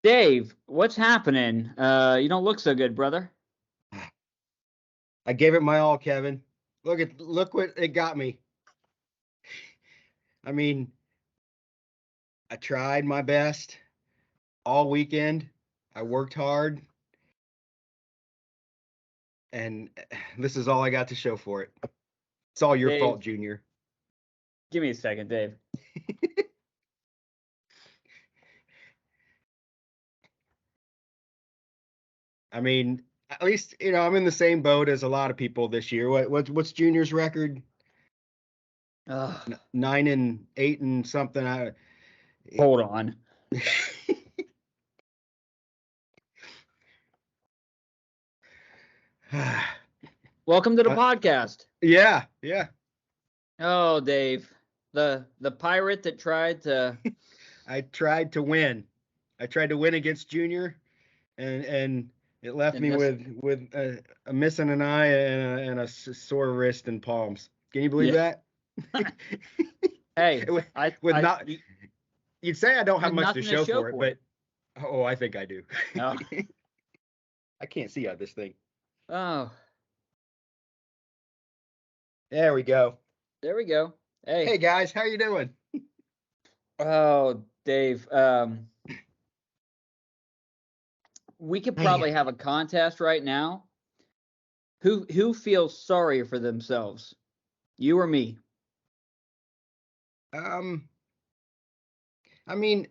Dave, what's happening? You don't look so good, brother. I gave it my all, Kevin. Look what it got me. I mean, I tried my best all weekend. I worked hard, and this is all I got to show for it. It's all your Dave, fault, Junior. give me a second, Dave. I mean, at least I'm in the same boat as a lot of people this year. What's Junior's record? Ugh, 9-8 and something. hold on. Welcome to the podcast. Yeah, yeah. Oh, Dave, the pirate that tried to. I tried to win. I tried to win against Junior, and it left And me this, with a missing an eye and a sore wrist and palms. Can you believe yeah. that? Hey, with, I, with I, not, you'd say I don't have with much to nothing show for it, but I think I do. Oh, I can't see out this thing. oh, There we go. there we go. Hey Hey, guys, how you doing? oh, Dave. We could probably have a contest right now. Who feels sorry for themselves? You or me? Um, I mean,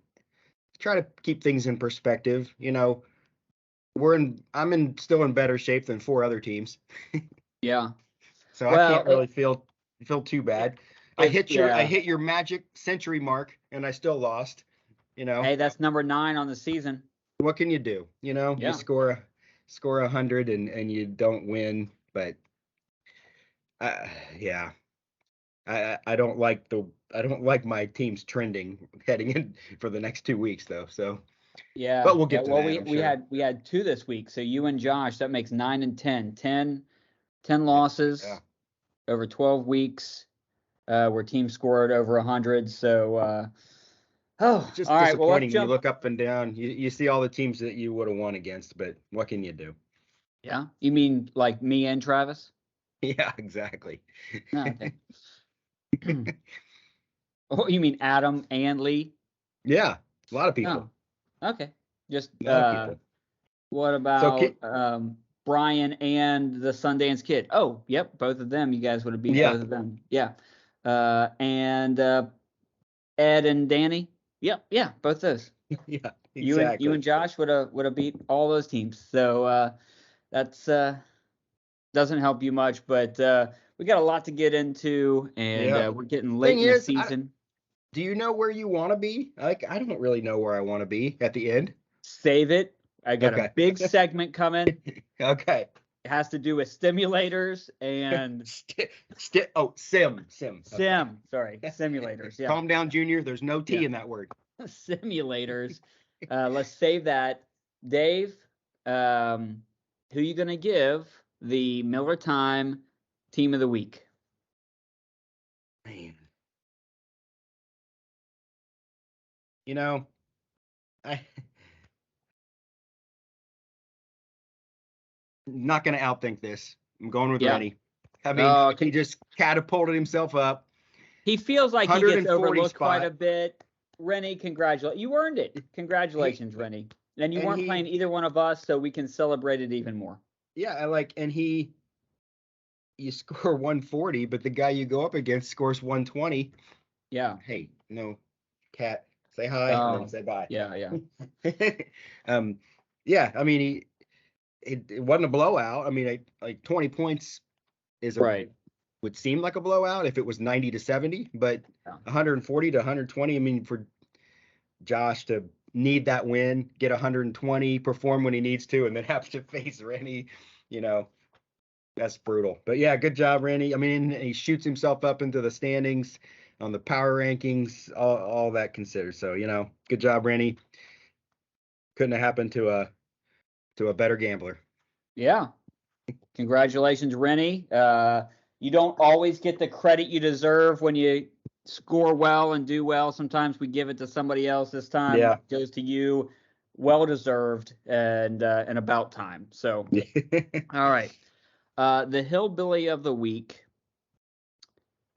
try to keep things in perspective. I'm still in better shape than four other teams. Yeah. So I Well, can't really feel too bad. I hit yeah. your magic century mark and I still lost. Hey, that's number 9 on the season. What can you do? You Yeah. score 100 and you don't win, but yeah. I don't like my team's trending heading in for the next 2 weeks though. So, Yeah. but we'll Yeah. get to Well, that, we I'm we sure. had we had 2 this week. So you and Josh, that makes 9 and 10. 10 Yeah. losses over 12 weeks. Where teams scored over 100. So It's all just right. Well, let's disappointing when you jump. look up and down. You see all the teams that you would have won against, but what can you do? Yeah. You mean like me and Travis? Yeah, exactly. No, okay. Oh, you mean Adam and Lee? Yeah, a lot of Oh, people. okay. Just A lot of people. what So, about Brian and the Sundance Kid? Oh, yep, both of them. You guys would have beat yeah, both of them. Yeah. And Ed and Danny. Yep, yeah, both those. yeah, You and exactly. Josh would have beat all those teams. So that's doesn't help you much, but we got a lot to get into, and Yeah. we're getting late Thing in the is, season. do you know where you want to be? Like, I don't really know where I want to be at the end. Save it. I got a Okay. big segment coming. Okay. It has to do with stimulators and Sim. Okay. simulators. Yeah, Calm down, Junior. There's no T yeah, in that word. simulators. Let's save that. Dave, who you gonna give the Miller Time Team of the Week? Man. You know, I'm not going to outthink this. I'm going with Yeah. Rennie. I mean, Oh, he just catapulted himself up. he feels like he gets 140 overlooked quite spot. a bit. Rennie, congratulate you earned it. He Congratulations, Rennie. And you and weren't he playing either one of us, so we can celebrate it even more. yeah, I like and he you score 140, but the guy you go up against scores 120. Yeah. Hey, no, cat, say hi and then Oh, say bye. yeah, yeah. um, yeah, I mean, it wasn't a blowout. I mean, like 20 points Right. would seem like a blowout if it was 90-70, but Yeah. 140 to 120. I mean, for Josh to need that win, get 120, perform when he needs to, and then have to face Rennie, you know, that's brutal. But yeah, good job, Rennie. I mean, he shoots himself up into the standings on the power rankings, all that considered. So, good job, Rennie. Couldn't have happened to a better gambler. Yeah. Congratulations, Rennie. You don't always get the credit you deserve when you score well and do well. Sometimes we give it to somebody else. This time Yeah. it goes to you. well deserved and about time. So, all right. The hillbilly of the week.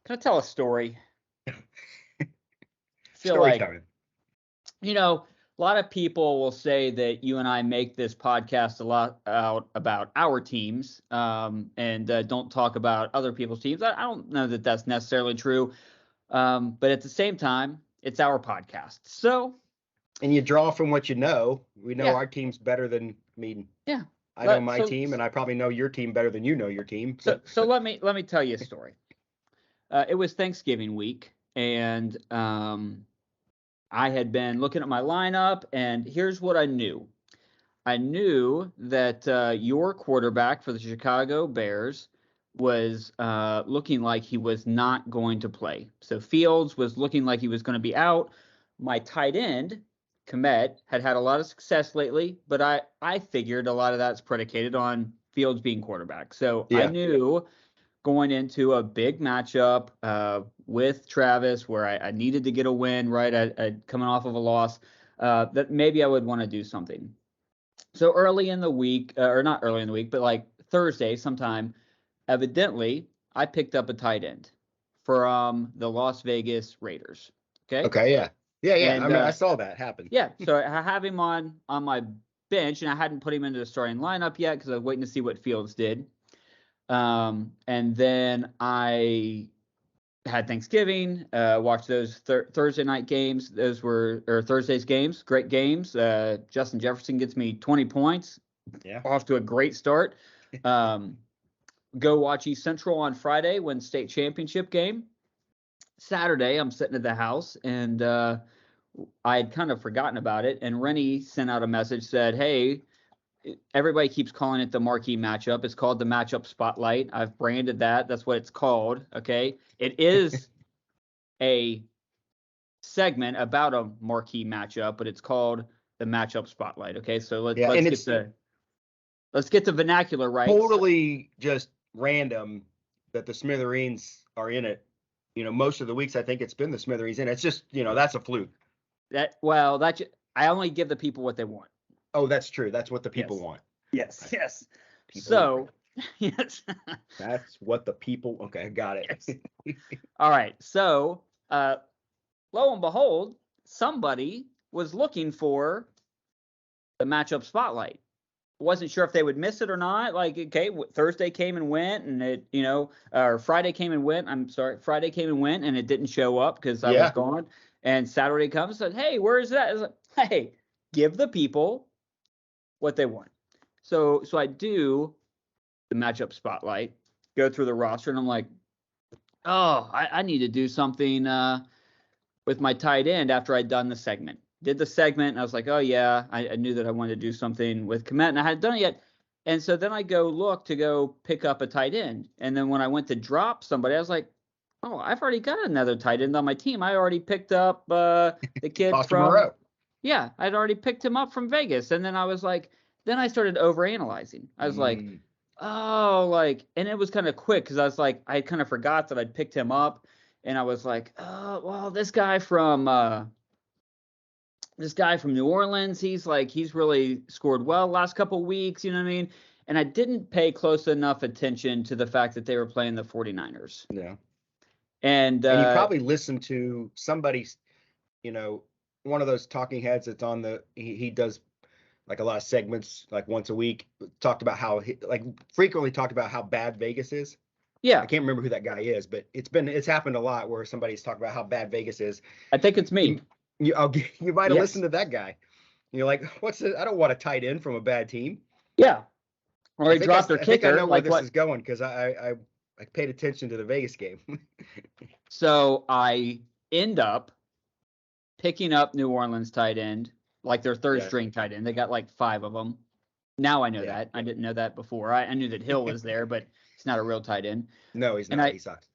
Can I tell a story? I feel Story like, time. a lot of people will say that you and I make this podcast a lot out about our teams, and don't talk about other people's teams. I don't know that that's necessarily true, but at the same time, it's our podcast. So, And you draw from what you know. We know yeah, our team's better than, yeah. I know my team, and I probably know your team better than you know your team. So let me tell you a story. It was Thanksgiving week, and I had been looking at my lineup, and here's what I knew. I knew that your quarterback for the Chicago Bears was looking like he was not going to play. So Fields was looking like he was going to be out. My tight end, Kmet, had a lot of success lately, but I figured a lot of that's predicated on Fields being quarterback. So I Yeah. knew going into a big matchup with Travis where I needed to get a win, right? I coming off of a loss, that maybe I would want to do something. So early in the week, or not early in the week, but like Thursday sometime, evidently, I picked up a tight end from the Las Vegas Raiders. Okay. Okay. Yeah. Yeah. Yeah. And I mean, I saw that happen. yeah, so I have him on my bench, and I hadn't put him into the starting lineup yet because I was waiting to see what Fields did. And then I had Thanksgiving, watched those Thursday night games. Those were Thursday's games, great games. Justin Jefferson gets me 20 points. Yeah. Off to a great start. Go watch East Central on Friday, win state championship game. Saturday, I'm sitting at the house, and I had kind of forgotten about it. And Rennie sent out a message, said, "Hey, everybody keeps calling it the marquee matchup. It's called the matchup spotlight. I've branded that. That's what it's called. Okay. It is a segment about a marquee matchup, but it's called the matchup spotlight. Okay. So let's get the vernacular right. Totally just random that the Smithereens are in it. Most of the weeks I think it's been the Smithereens in it. It's just, that's a fluke. I only give the people what they want. Oh, that's true. That's what the people want. Yes. Yes. So, yes. That's what the people. Okay, got it. Yes. All right. So, lo and behold, somebody was looking for the matchup spotlight. Wasn't sure if they would miss it or not. Like, okay, Thursday came and went, and it, or Friday came and went. I'm sorry, Friday came and went, and it didn't show up because I was gone. And Saturday comes and said, "Hey, where is that?" I was like, "Hey, give the people what they want." So I do the matchup spotlight, go through the roster, and I'm like, "Oh, I need to do something with my tight end after I'd done the segment." Did the segment, and I was like, "Oh yeah, I knew that I wanted to do something with Kmet, and I hadn't done it yet." And so then I go pick up a tight end, and then when I went to drop somebody, I was like, "Oh, I've already got another tight end on my team. I already picked up the kid from Moreau. Yeah, I'd already picked him up from Vegas." And then I was like, then I started overanalyzing. I was like, oh, and it was kind of quick because I was like, I kind of forgot that I'd picked him up, and I was like, oh, well, this guy from New Orleans, he's really scored well last couple of weeks, you know what I mean? And I didn't pay close enough attention to the fact that they were playing the 49ers. Yeah. And you probably listened to somebody's, one of those talking heads that's on he does like a lot of segments, like once a week, frequently talked about how bad Vegas is. Yeah. I can't remember who that guy is, but it's happened a lot where somebody's talking about how bad Vegas is. I think it's me. You might have listened to that guy. You're like, I don't want a tight end from a bad team. Yeah. Or he dropped their kicker. I think I know where this is going because I paid attention to the Vegas game. So I end up picking up New Orleans tight end, like their third string tight end. They got like 5 of them. Now I know that. I didn't know that before. I knew that Hill was there, but he's not a real tight end. No, he's not. He sucks.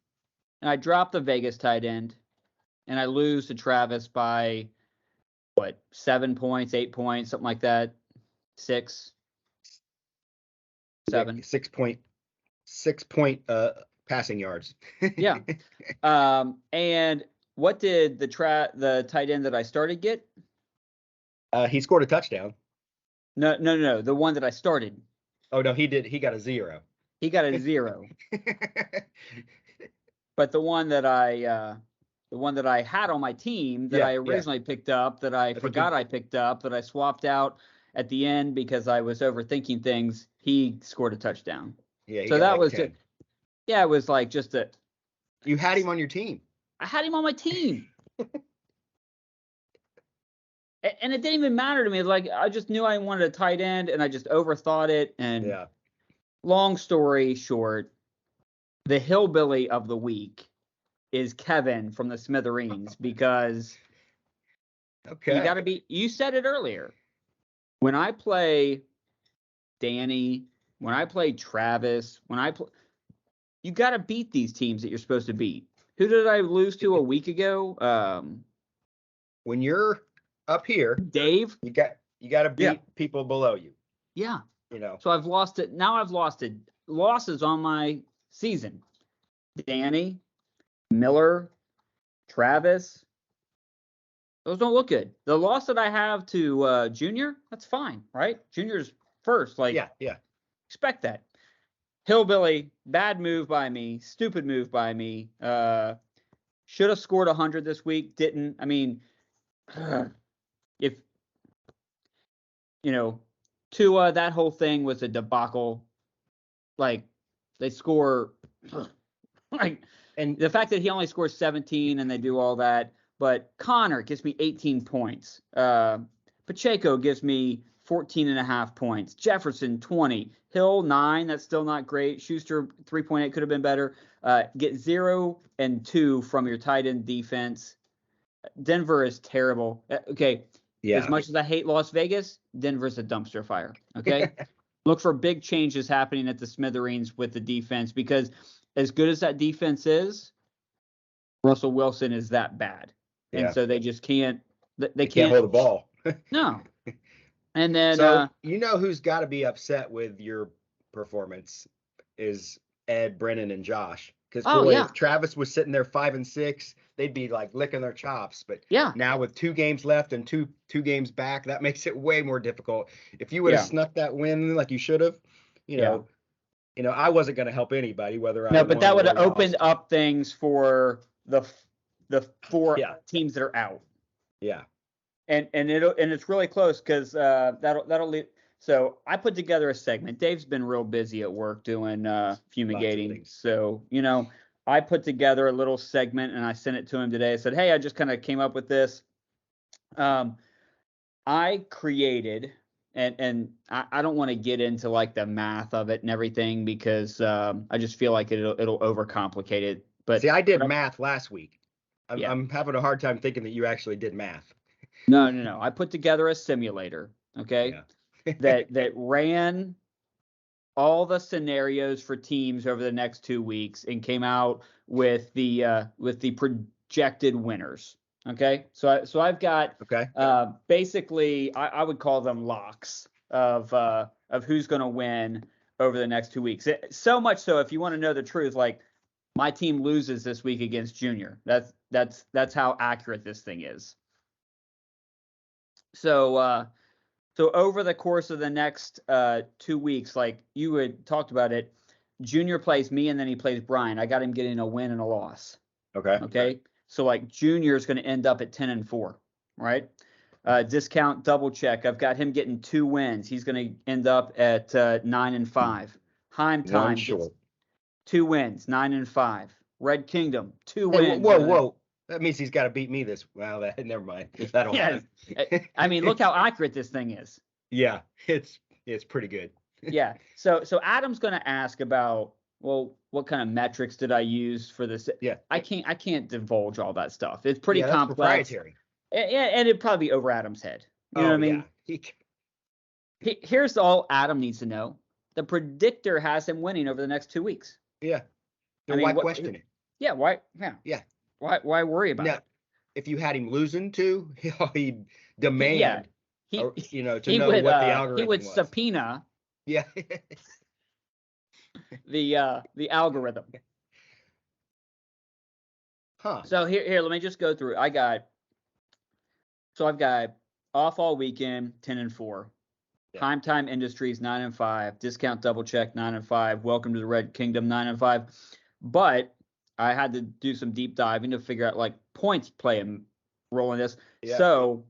And I dropped the Vegas tight end, and I lose to Travis by 7 points, 8 points, something like that. 6, 7. 6 point passing yards. Yeah. And what did the tight end that I started get? He scored a touchdown. No. The one that I started. Oh no, he did. He got a 0. He got a 0. But the one that I had on my team that I Yeah. originally picked up, that I think forgot I picked up, that I swapped out at the end because I was overthinking things, he scored a touchdown. Yeah, he So got that like was 10. yeah, it was like just a. You had him on your team. I had him on my team. And it didn't even matter to me. Like, I just knew I wanted a tight end, and I just overthought it. And Yeah. long story short, the hillbilly of the week is Kevin from the Smithereens, because Okay. you said it earlier. When I play Danny, when I play Travis, you got to beat these teams that you're supposed to beat. Who did I lose to a week ago? When you're up here, Dave. you got to Yeah. beat people below you. Yeah. You know. So I've lost it. Now I've lost it. Losses on my season. Danny, Miller, Travis. Those don't look good. The loss that I have to Junior, that's fine, right? Junior's first. Like, Yeah. expect that. Hillbilly, bad move by me. Stupid move by me. Should have scored 100 this week. Didn't. I mean, if, Tua, that whole thing was a debacle. Like, they score like, And the fact that he only scores 17 and they do all that, but Connor gives me 18 points. Pacheco gives me 14 and a half points. Jefferson 20. Hill 9. That's still not great. Schuster 3.8 could have been better. Get 0 and 2 from your tight end defense. Denver is terrible. Okay. yeah. As much as I hate Las Vegas, Denver's a dumpster fire. Okay. Look for big changes happening at the Smithereens with the defense, because as good as that defense is, Russell Wilson is that bad. And Yeah. so they just can't. They can't hold the ball. No. And then So who's got to be upset with your performance is Ed, Brennan, and Josh. Because if Travis was sitting there 5 and 6, they'd be like licking their chops. But now with 2 games left and two games back, that makes it way more difficult. If you would have snuck that win like you should have, I wasn't going to help anybody whether I but that would have opened lost. up things for the 4 teams that are out. Yeah. And it's really close, because that'll lead. So I put together a segment. Dave's been real busy at work doing fumigating. So, I put together a little segment and I sent it to him today. I said, hey, I just kind of came up with this. I created, and I don't want to get into like the math of it and everything, because I just feel like it'll overcomplicate it. But see, I did math last week. I'm having a hard time thinking that you actually did math. No. I put together a simulator, okay, that ran all the scenarios for teams over the next 2 weeks and came out with the projected winners. Okay, so I've got basically I would call them locks of who's going to win over the next 2 weeks. So much so, if you want to know the truth, like, my team loses this week against Junior. That's how accurate this thing is. So over the course of the next 2 weeks, like you had talked about it, Junior plays me and then he plays Brian. I got him getting a win and a loss. Okay. So like Junior is going to end up at 10 and 4, right? Discount double check. I've got him getting 2 wins. He's going to end up at 9 and 5. Heim time gets 2 wins, 9 and 5. Red Kingdom 2 wins. Whoa. That means he's got to beat me this. Well, never mind. That'll happen. I mean, look how accurate this thing is. Yeah, it's pretty good. Yeah. So Adam's going to ask about, well, what kind of metrics did I use for this? Yeah. I can't divulge all that stuff. It's pretty complex. Proprietary. And it'd probably be over Adam's head. You know what I mean? Here's all Adam needs to know. The predictor has him winning over the next 2 weeks. Yeah. So why question it? Yeah. Why? Yeah. Yeah. Why worry about it? If you had him losing too, he'd demand. To know what the algorithm was. He would subpoena. Yeah. the algorithm. Huh. So here, let me just go through. I've got off all weekend, 10 and 4. Yeah. Time Industries 9-5, Discount Double Check 9-5, Welcome to the Red Kingdom 9-5. But I had to do some deep diving to figure out like points play a role in this. Yeah. So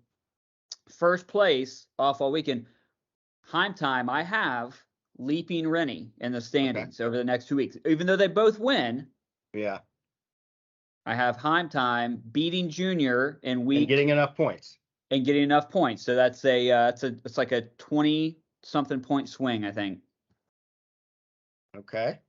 first place off all weekend, Heim Time, I have leaping Rennie in the standings over the next 2 weeks. Even though they both win, Yeah. I have Heim Time beating Junior in week And getting enough points. So that's it's like a 20 something point swing, I think. Okay.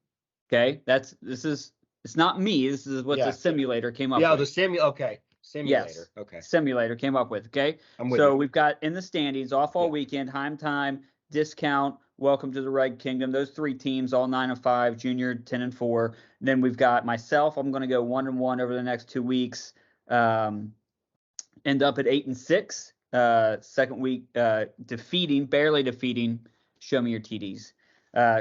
Okay. It's not me. This is what the simulator came up with. Yeah, the simulator. Yes. Okay. Simulator came up with. Okay. I'm with So you. we've got in the standings off all weekend, Heim Time, Discount, Welcome to the Red Kingdom. Those 3 teams, all 9-5, Junior 10-4. Then we've got myself. I'm going to go 1-1 over the next 2 weeks. End up at 8-6. Second week, barely defeating Show Me Your TDs.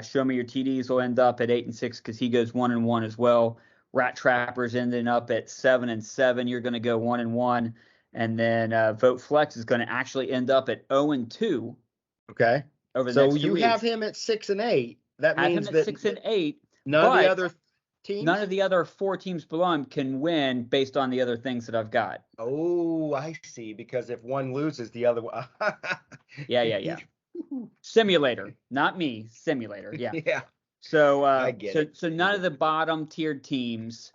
Show Me Your TDs will end up at 8-6 because he goes 1-1 as well. Rat Trappers ending up at 7-7. You're going to go 1-1, and then Vote Flex is going to actually end up at 0-2. Okay. Over the next 2 weeks. Have him at 6-8. That means him that at 6-8. None of the other teams. None of the other 4 teams below him can win based on the other things that I've got. Oh, I see. Because if one loses, the other one. Yeah. Simulator, not me. Simulator. Yeah. Yeah. So I get it. So none of the bottom tiered teams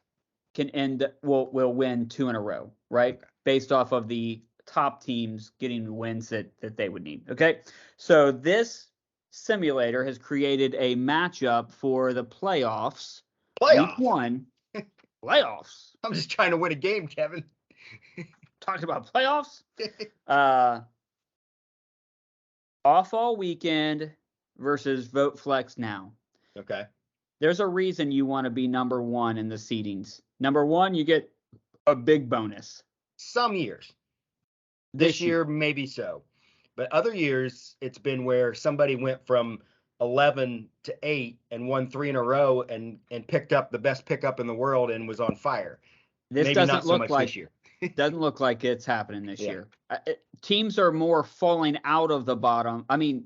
will win 2 in a row, right? Okay. Based off of the top teams getting the wins that they would need. Okay. So this simulator has created a matchup for the playoffs. Week 1. Playoffs. I'm just trying to win a game, Kevin. Talking about playoffs. Off all weekend versus Vote Flex now. Okay. There's a reason you want to be number 1 in the seedings. Number 1, you get a big bonus. Some years. This year, maybe so. But other years, it's been where somebody went from 11 to 8 and won 3 in a row and picked up the best pickup in the world and was on fire. This maybe doesn't not so look much like this year. doesn't look like it's happening this year. Teams are more falling out of the bottom. I mean,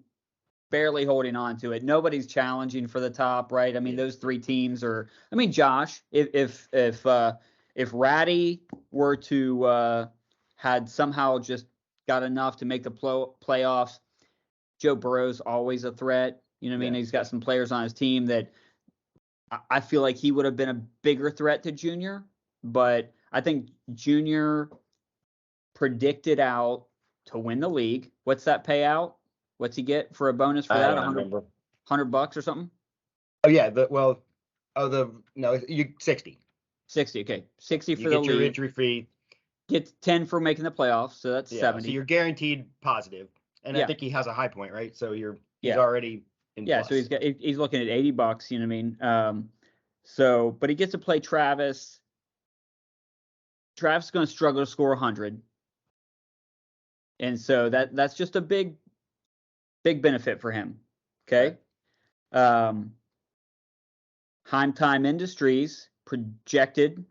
barely holding on to it. Nobody's challenging for the top, right? I mean, those 3 teams are. I mean, Josh, if Ratty were to had somehow just got enough to make the playoffs, Joe Burrow's always a threat. You know what I mean? He's got some players on his team that I feel like he would have been a bigger threat to Junior, but I think Junior predicted out to win the league. What's that payout? What's he get for a bonus for that? $100 or something? Oh yeah, you 60. 60, okay. 60 for the You league. get your injury free. Get 10 for making the playoffs, so that's 70. So you're guaranteed positive. And I think he has a high point, right? So he's already in plus. So he's looking at $80, you know what I mean? But he gets to play Travis. Travis is going to struggle to score 100. And so that's just a big benefit for him. Okay. Heim Time Industries projected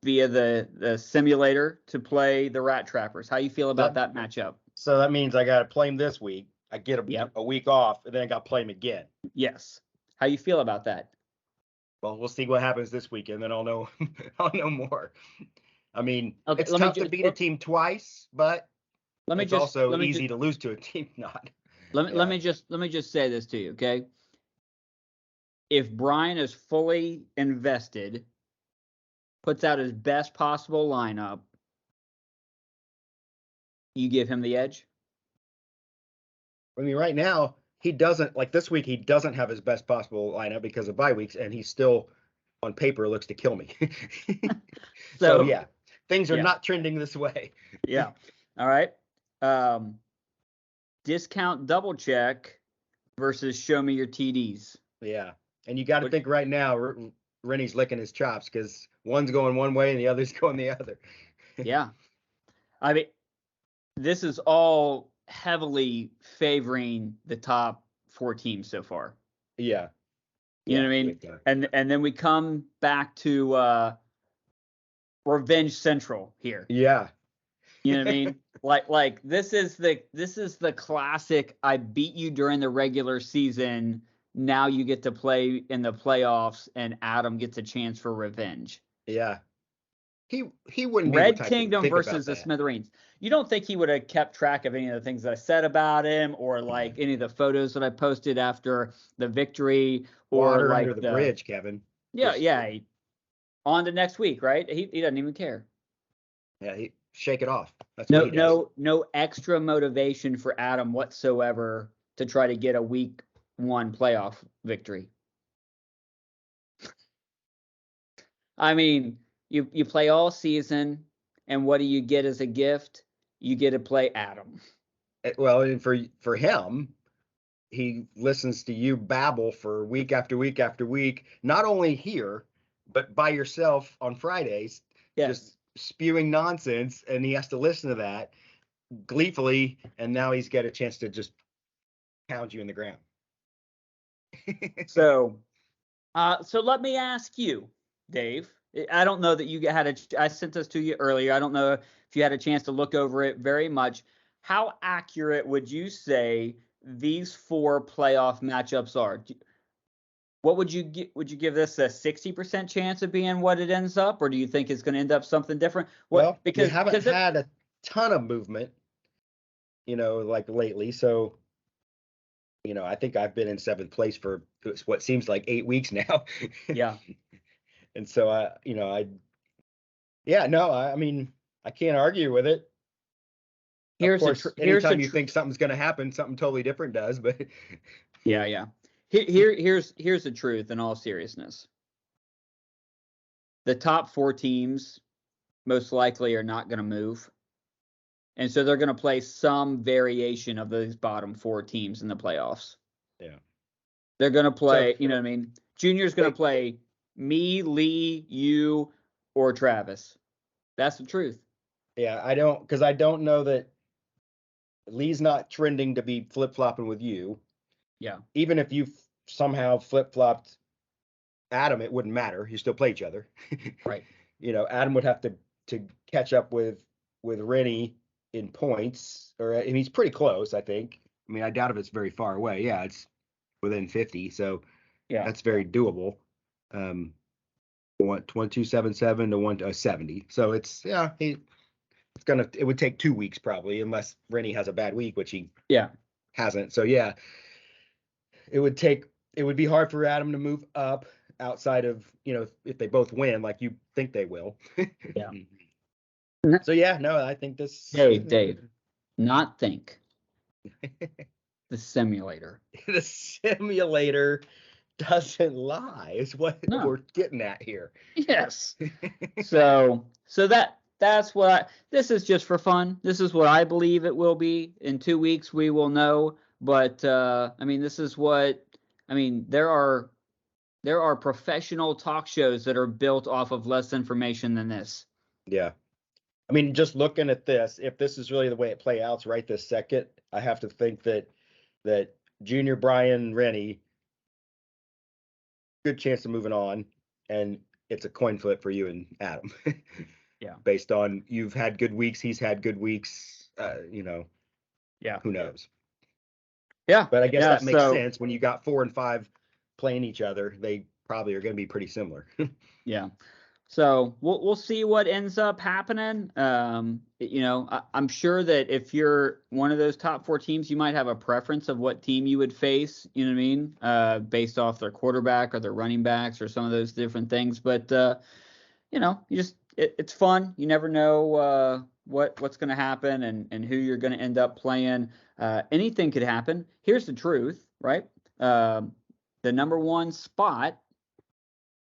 via the simulator to play the Rat Trappers. How you feel about that matchup? So that means I got to play him this week. I get a week off, and then I got to play him again. Yes. How you feel about that? Well, we'll see what happens this weekend, then I'll know. I'll know more. I mean, it's tough to beat a team twice, but it's also easy to lose to a team not. Let me just say this to you, okay? If Brian is fully invested, puts out his best possible lineup, you give him the edge? I mean, right now, he doesn't, like this week, he doesn't have his best possible lineup because of bye weeks, and he still, on paper, looks to kill me. So yeah, things are not trending this way. Yeah. All right. Discount Double Check versus Show Me Your TDs. Yeah. And you got to think right now, Rennie's licking his chops because one's going one way and the other's going the other. Yeah. I mean, this is all heavily favoring the top 4 teams so far. Yeah. You know what I mean? And then we come back to Revenge Central here. Yeah. You know what I mean? Like this is the classic. I beat you during the regular season. Now you get to play in the playoffs, and Adam gets a chance for revenge. Yeah. He wouldn't be the Red type to Kingdom think about versus the that. Smithereens. You don't think he would have kept track of any of the things that I said about him, or like any of the photos that I posted after the victory, or Water under like the bridge, Kevin. yeah, on to next week, right? He doesn't even care. Yeah, shake it off. That's what he does. No extra motivation for Adam whatsoever to try to get a week 1 playoff victory. I mean, you play all season, and what do you get as a gift? You get to play Adam. Well, and for him, he listens to you babble for week after week after week, not only here, but by yourself on Fridays, just spewing nonsense, and he has to listen to that gleefully, and now he's got a chance to just pound you in the ground. So let me ask you, Dave. I don't know that you I sent this to you earlier. I don't know if you had a chance to look over it very much. How accurate would you say these 4 playoff matchups are? What would you give this a 60% chance of being what it ends up, or do you think it's going to end up something different? Because we haven't had a ton of movement, like lately. So, I think I've been in 7th place for what seems like 8 weeks now. Yeah. And so I mean, I can't argue with it. Anytime you think something's going to happen, something totally different does. But yeah. Here's the truth in all seriousness. The top 4 teams most likely are not going to move. And so they're going to play some variation of those bottom 4 teams in the playoffs. Yeah. They're going to play, you know what I mean? Junior's going to play me, Lee, you, or Travis. That's the truth. Yeah, I don't know that Lee's not trending to be flip-flopping with you. Yeah. Even if you somehow flip-flopped Adam, it wouldn't matter. You still play each other. Right. Adam would have to catch up with Rennie in points, and he's pretty close, I think. I mean, I doubt if it's very far away. Yeah, it's within 50, so that's very doable. 1277 to 170. So it would take 2 weeks probably, unless Rennie has a bad week, which he hasn't. So yeah, it would be hard for Adam to move up outside of, if they both win like you think they will. Yeah. So yeah, no, I think this Dave, not think. The simulator. The simulator doesn't lie, is what we're getting at here. Yes. So that's what this is, just for fun. This is what I believe it will be. In 2 weeks we will know. But I mean, there are professional talk shows that are built off of less information than this. Yeah. I mean, just looking at this, if this is really the way it play out right this second, I have to think that Junior, Brian, Rennie, good chance of moving on, and it's a coin flip for you and Adam. Yeah. Based on you've had good weeks, he's had good weeks, Yeah. Who knows? Yeah. But I guess that makes sense. When you got 4 and 5 playing each other, they probably are going to be pretty similar. Yeah. So we'll see what ends up happening. I'm sure that if you're one of those top 4 teams, you might have a preference of what team you would face, you know what I mean? Based off their quarterback or their running backs or some of those different things. But, it's fun. You never know what's going to happen and who you're going to end up playing. Anything could happen. Here's the truth, right? The number 1 spot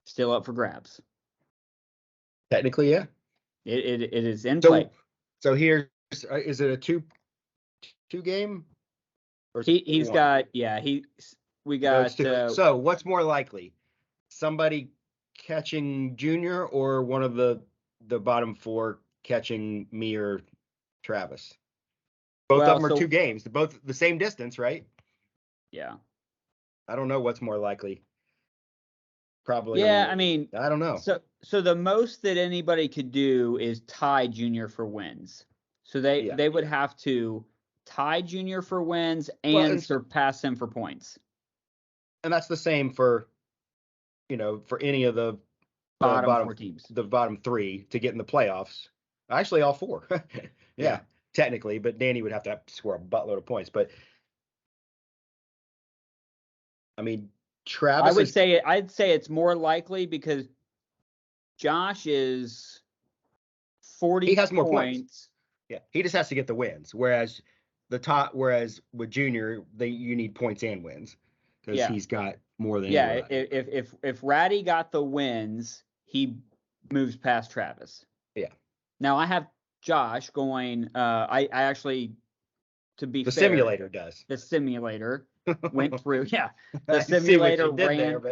still up for grabs. Technically, yeah. It is in play. So here's, is it a two game? Or we got. So what's more likely, somebody catching Junior or one of the bottom 4 catching me or Travis? Both of them are 2 games, both the same distance, right? Yeah. I don't know what's more likely. Probably. Yeah, I mean, I don't know. So the most that anybody could do is tie Junior for wins. So they would have to tie Junior for wins and surpass him for points. And that's the same for, for any of the bottom 4 teams. The bottom 3 to get in the playoffs. Actually, all 4. yeah, technically, but Danny would have to score a buttload of points. But I mean, Travis. I'd say it's more likely because Josh is 40. He has more points. Yeah, he just has to get the wins. Whereas with Junior, you need points and wins because he's got more than. Yeah, if Ratty got the wins, he moves past Travis. Yeah. Now I have Josh going. I actually, to be the fair, simulator does. The simulator went through. Yeah, the simulator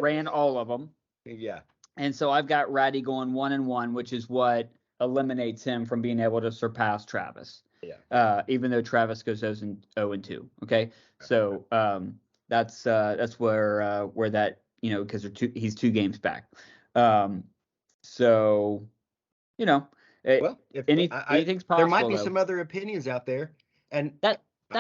ran all of them. Yeah. And so I've got Ratty going 1-1, which is what eliminates him from being able to surpass Travis. Yeah. Even though Travis goes 0-2. Okay. So that's where that, because he's 2 games back. So, anything's possible. There might be some other opinions out there, and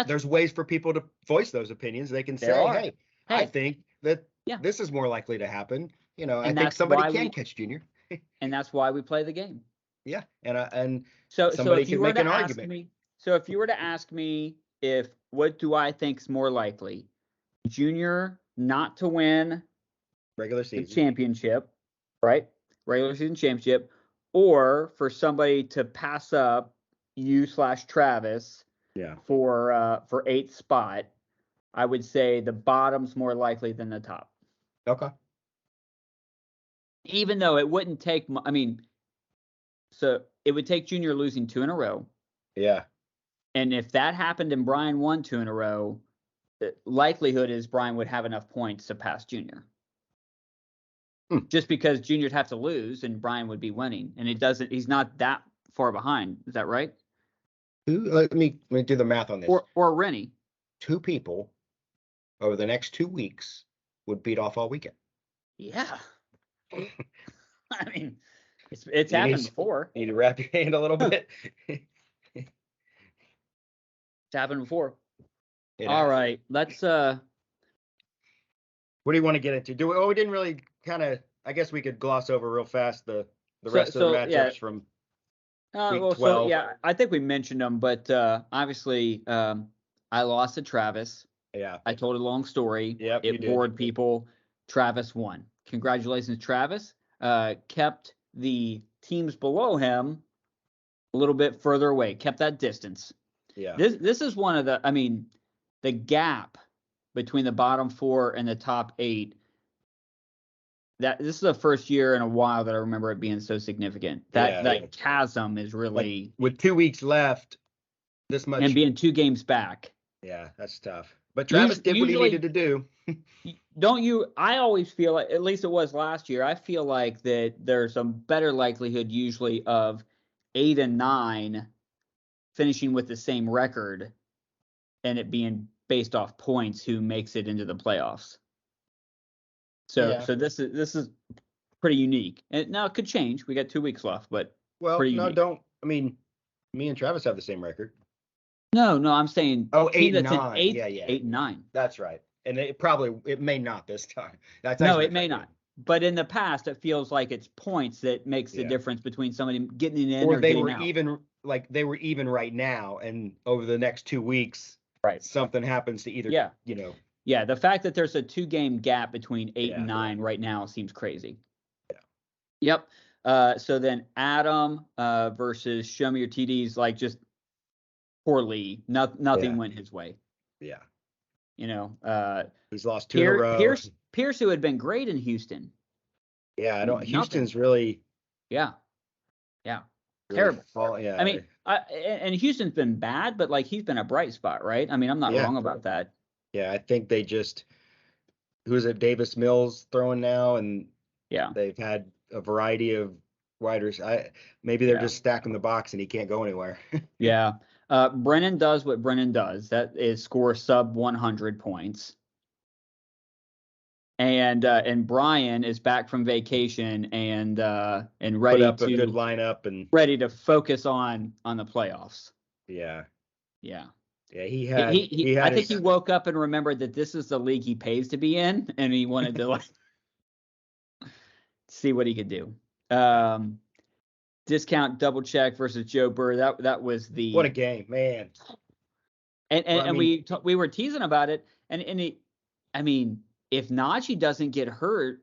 there's ways for people to voice those opinions. They can say, hey, I think that this is more likely to happen. I think somebody can catch Junior. And that's why we play the game. Yeah. And so somebody can make an argument. So if you were to ask me what do I think is more likely, Junior not to win regular season championship, right? Regular season championship, or for somebody to pass up you/Travis for 8th spot, I would say the bottom's more likely than the top. Okay. Even though it wouldn't take, so it would take Junior losing 2 in a row. Yeah. And if that happened and Brian won 2 in a row, the likelihood is Brian would have enough points to pass Junior. Just because Junior'd have to lose and Brian would be winning. And he's not that far behind. Is that right? Let me do the math on this. Or Rennie. 2 people over the next 2 weeks would beat off all weekend. Yeah. I mean, it's happened before. Need to wrap your hand a little bit. It's happened before. All right, let's. What do you want to get into? We didn't really kind of. I guess we could gloss over real fast the rest of the matchups from week 12. I think we mentioned them, but obviously I lost to Travis. Yeah. I told a long story. Yep, it bored people. Travis won. Congratulations, Travis. Kept the teams below him a little bit further away. Kept that distance. Yeah. This is one of the gap between the bottom 4 and the top 8. This is the first year in a while that I remember it being so significant. That chasm is really, with 2 weeks left, this much, and being 2 games back. Yeah, that's tough. But Travis did what he needed to do. Don't you? I always feel like, at least it was last year, I feel like that there's a better likelihood usually of 8 and 9 finishing with the same record, and it being based off points who makes it into the playoffs. So this is pretty unique. And now it could change. We got 2 weeks left, but me and Travis have the same record. No, I'm saying 8 and 9. 8 and 9. That's right. And it may not this time. It may not. But in the past, it feels like it's points that makes the difference between somebody getting in or getting out. They were even right now, and over the next 2 weeks, something happens to either. Yeah, the fact that there's a 2-game gap between 8 and 9 right now seems crazy. Yeah. Yep. So then Adam versus Show Me Your TDs, like just poorly. Nothing went his way. Yeah. He's lost 2 in a row. Pierce, who had been great in Houston. Yeah, I don't. Houston's really. Yeah. Really terrible. I mean, and Houston's been bad, but like he's been a bright spot, right? I mean, I'm not wrong about that. Yeah, I think they just. Who's it? Davis Mills throwing now, and they've had a variety of riders. Maybe they're just stacking the box, and he can't go anywhere. Yeah. Brennan does what Brennan does. That is score sub 100 points. And Brian is back from vacation and ready put up to a good lineup and ready to focus on the playoffs. Yeah. Yeah. Yeah, I think he woke up and remembered that this is the league he pays to be in, and he wanted to like see what he could do. Discount double check versus Joe Burr. That was the what a game, man. And we were teasing about it, and I mean, if Najee doesn't get hurt,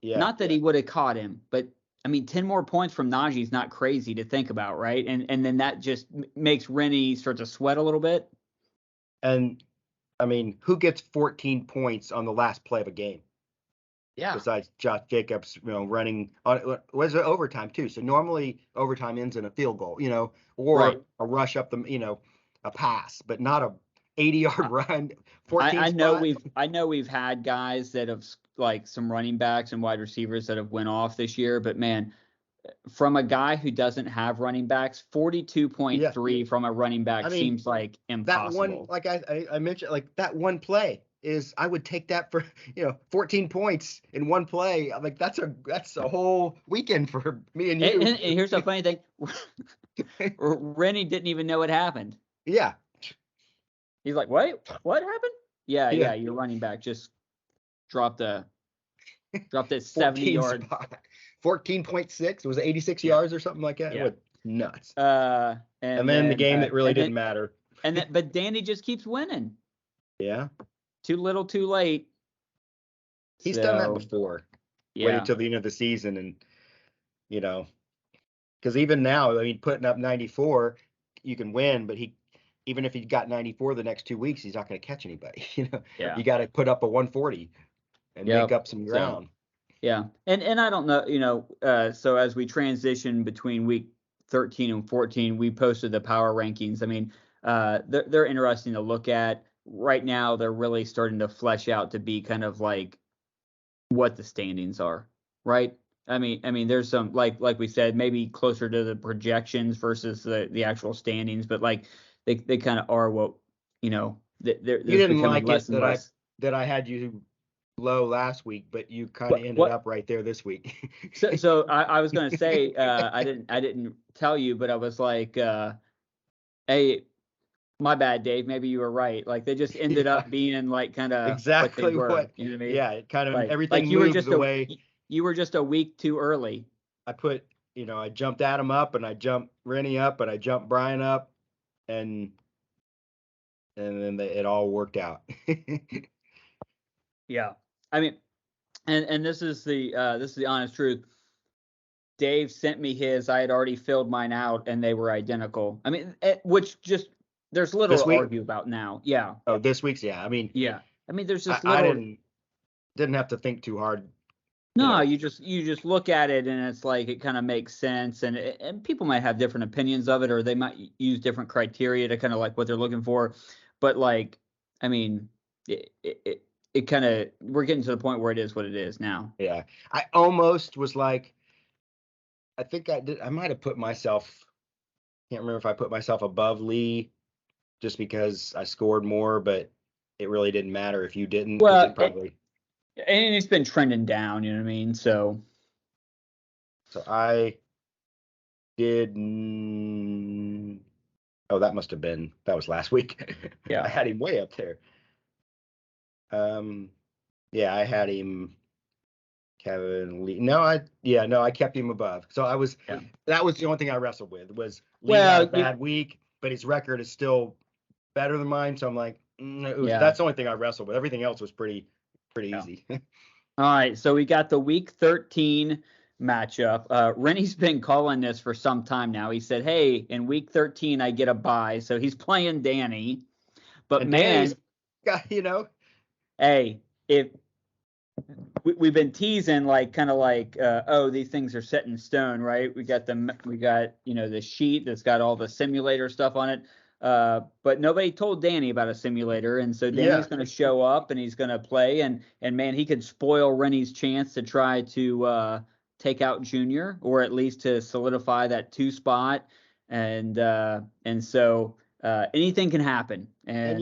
not that he would have caught him, but I mean, 10 more points from Najee is not crazy to think about, right? And then that just makes Rennie start to sweat a little bit. And I mean, who gets 14 points on the last play of a game? Yeah. Besides Josh Jacobs, running on was it overtime too. So normally overtime ends in a field goal, or a rush up the, a pass, but not a 80-yard run. 14 I know we've had guys that have like some running backs and wide receivers that have went off this year, but man, from a guy who doesn't have running backs, 42.3 from a running back seems like impossible. That one, like I mentioned, like that one play is, I would take that for 14 points in one play. I'm like, that's a whole weekend for me and you. And here's the funny thing, Rennie didn't even know what happened. Yeah. He's like, wait, what happened? Yeah, your running back just dropped this 70-yard. 14.6. Was it 86 yards or something like that? Yeah. It was nuts. And then the game that really didn't matter. But Danny just keeps winning. Yeah. Too little, too late. He's done that before. Yeah. Waiting till the end of the season, and because even now, I mean, putting up 94, you can win, but even if he got 94 the next 2 weeks, he's not going to catch anybody. You got to put up a 140 and make up some ground. Yeah. And I don't know, so as we transition between week 13 and 14, we posted the power rankings. I mean, they're interesting to look at. Right now, they're really starting to flesh out to be kind of like what the standings are, right? I mean, there's some like we said, maybe closer to the projections versus the actual standings, but like they kind of are what they're you didn't like less it and less. that I had you low last week, but you kind of ended up right there this week. so I was going to say I didn't tell you, but I was like, hey, my bad, Dave. Maybe you were right. Like they just ended up being like kind of exactly what you know what I mean? Yeah, it kind of like, everything like you moved were just the way. You were just a week too early. I put, I jumped Adam up, and I jumped Rennie up, and I jumped Brian up, and then it all worked out. Yeah, I mean, and this is the honest truth. Dave sent me his. I had already filled mine out, and they were identical. I mean, which just there's little to argue about now. Yeah. Oh, this week's, yeah. I mean, there's just little. I didn't have to think too hard. No, you just look at it, and it's like it kind of makes sense, and people might have different opinions of it, or they might use different criteria to kind of like what they're looking for. But like, I mean, it kind of, we're getting to the point where it is what it is now. Yeah, I almost was like, I think I might have put myself. Can't remember if I put myself above Lee, just because I scored more, but it really didn't matter if you didn't. Well, probably. And it's been trending down, you know what I mean? So I did. Oh, that was last week. Yeah. I had him way up there. Yeah, I had him. Kevin Lee. I kept him above. So that was the only thing I wrestled with was Lee had a bad week, but his record is still better than mine. So I'm like, that's the only thing I wrestled with. Everything else was pretty easy. All right, so we got the week 13 matchup. Rennie's been calling this for some time now. He said, hey, in week 13, I get a bye. So he's playing Danny. But and man, hey, if we've been teasing these things are set in stone, right? We got the sheet that's got all the simulator stuff on it. But nobody told Danny about a simulator, and so Danny's going to show up and he's going to play, and man, he could spoil Rennie's chance to try to take out Junior, or at least to solidify that 2 spot, and so anything can happen. And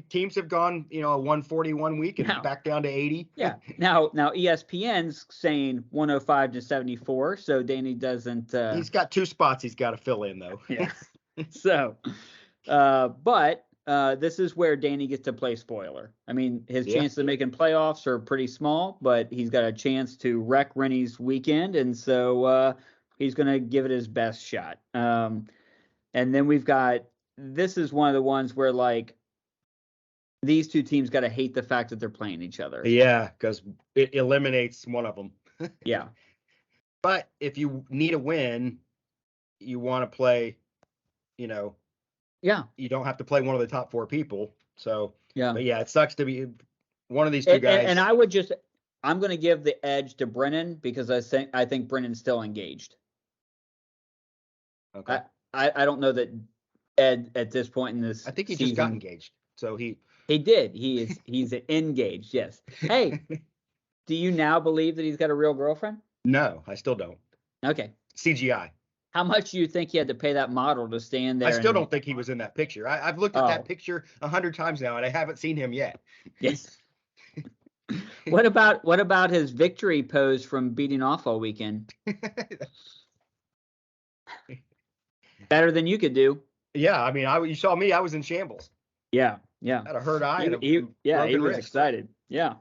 teams have gone, a 141 week and back down to 80. Yeah. Now ESPN's saying 105 to 74, so Danny doesn't. He's got 2 spots he's got to fill in though. Yeah. So, but this is where Danny gets to play spoiler. I mean, his Yeah. chances of making playoffs are pretty small, but he's got a chance to wreck Rennie's weekend, and so he's going to give it his best shot. And then we've got, this is one of the ones where like these two teams got to hate the fact that they're playing each other. Yeah, because it eliminates one of them. Yeah. But if you need a win, you want to play, Yeah. you don't have to play one of the top 4 people. So, Yeah. but yeah, it sucks to be one of these two guys. And I'm going to give the edge to Brennan because I think Brennan's still engaged. Okay. I don't know that Ed at this point in this I think he season, just got engaged. So he did. He's engaged. Yes. Hey, do you now believe that he's got a real girlfriend? No, I still don't. Okay. CGI. How much do you think he had to pay that model to stand there? I still don't think he was in that picture. I've looked at that picture 100 times now, and I haven't seen him yet. Yes. What about his victory pose from beating off all weekend? Better than you could do. Yeah, I mean, you saw me. I was in shambles. Yeah. I had a hurt eye. He was wrist. excited. Yeah.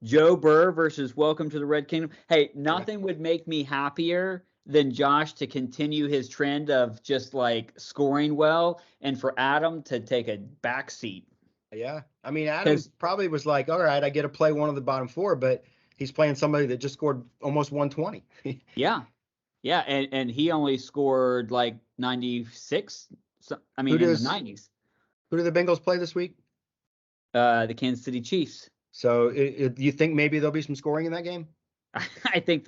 Joe Burr versus Welcome to the Red Kingdom. Hey, nothing would make me happier than Josh to continue his trend of just like scoring well, and for Adam to take a back seat. Yeah, I mean, Adam probably was like, all right, I get to play one of the bottom 4, but he's playing somebody that just scored almost 120. Yeah, and he only scored like 96. So, I mean, in the 90s. Who do the Bengals play this week? The Kansas City Chiefs. So, you think maybe there'll be some scoring in that game? I think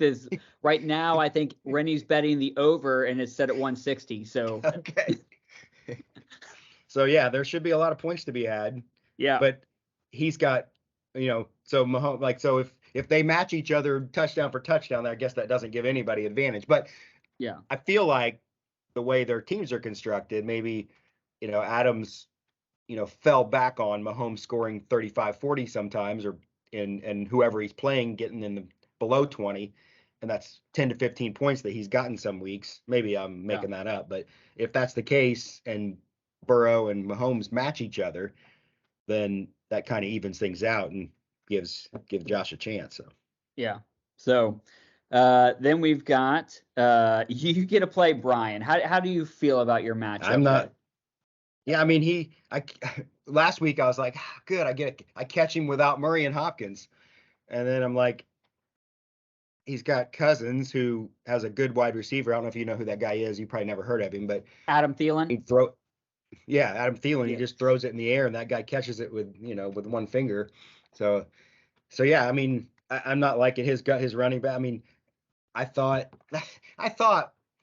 right now. I think Rennie's betting the over, and it's set at 160. So okay. So yeah, there should be a lot of points to be had. Yeah. But he's got, so Mahomes, so if they match each other touchdown for touchdown, I guess that doesn't give anybody advantage. But yeah, I feel like the way their teams are constructed, maybe, Adams, fell back on Mahomes scoring 35, 40 sometimes, or and whoever he's playing getting in the below 20. And that's 10 to 15 points that he's gotten some weeks. Maybe I'm making that up. But if that's the case and Burrow and Mahomes match each other, then that kind of evens things out and gives Josh a chance. So yeah. So then we've got you get to play Brian. How do you feel about your matchup? I'm not. Yeah, I mean last week I was like, good, I catch him without Murray and Hopkins, and then I'm like, he's got Cousins, who has a good wide receiver. I don't know if you know who that guy is. You probably never heard of him, but Adam Thielen. Adam Thielen. He just throws it in the air, and that guy catches it with one finger. So yeah, I mean, I'm not liking his running back. I mean, I thought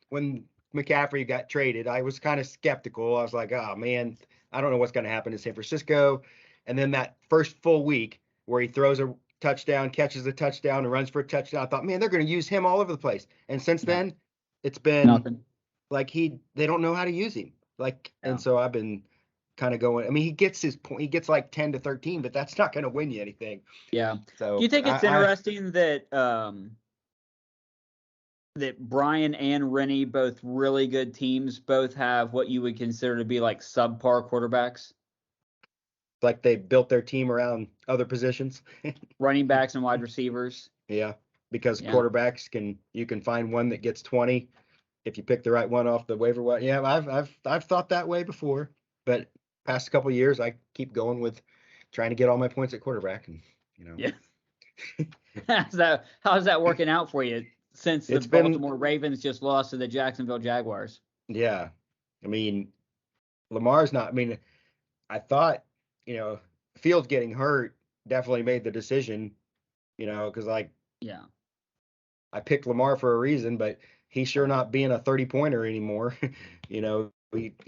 when McCaffrey got traded, I was kind of skeptical. I was like, oh man, I don't know what's going to happen in San Francisco. And then that first full week where he throws a touchdown, catches a touchdown, and runs for a touchdown, I thought, man, they're going to use him all over the place. And since then, it's been nothing. Like they don't know how to use him. And so I've been kind of going. I mean, he gets his point. He gets like 10 to 13, but that's not going to win you anything. Yeah. So do you think it's interesting that that Brian and Rennie, both really good teams, both have what you would consider to be like subpar quarterbacks? Like they built their team around other positions, running backs and wide receivers. Yeah, because quarterbacks you can find one that gets 20 if you pick the right one off the waiver wire. Yeah, I've thought that way before, but past couple of years I keep going with trying to get all my points at quarterback, and Yeah. How's that working out for you since the Baltimore Ravens just lost to the Jacksonville Jaguars? Yeah, I mean, Lamar's not. I mean, I thought. Fields getting hurt definitely made the decision, because I picked Lamar for a reason, but he's sure not being a 30-pointer anymore. He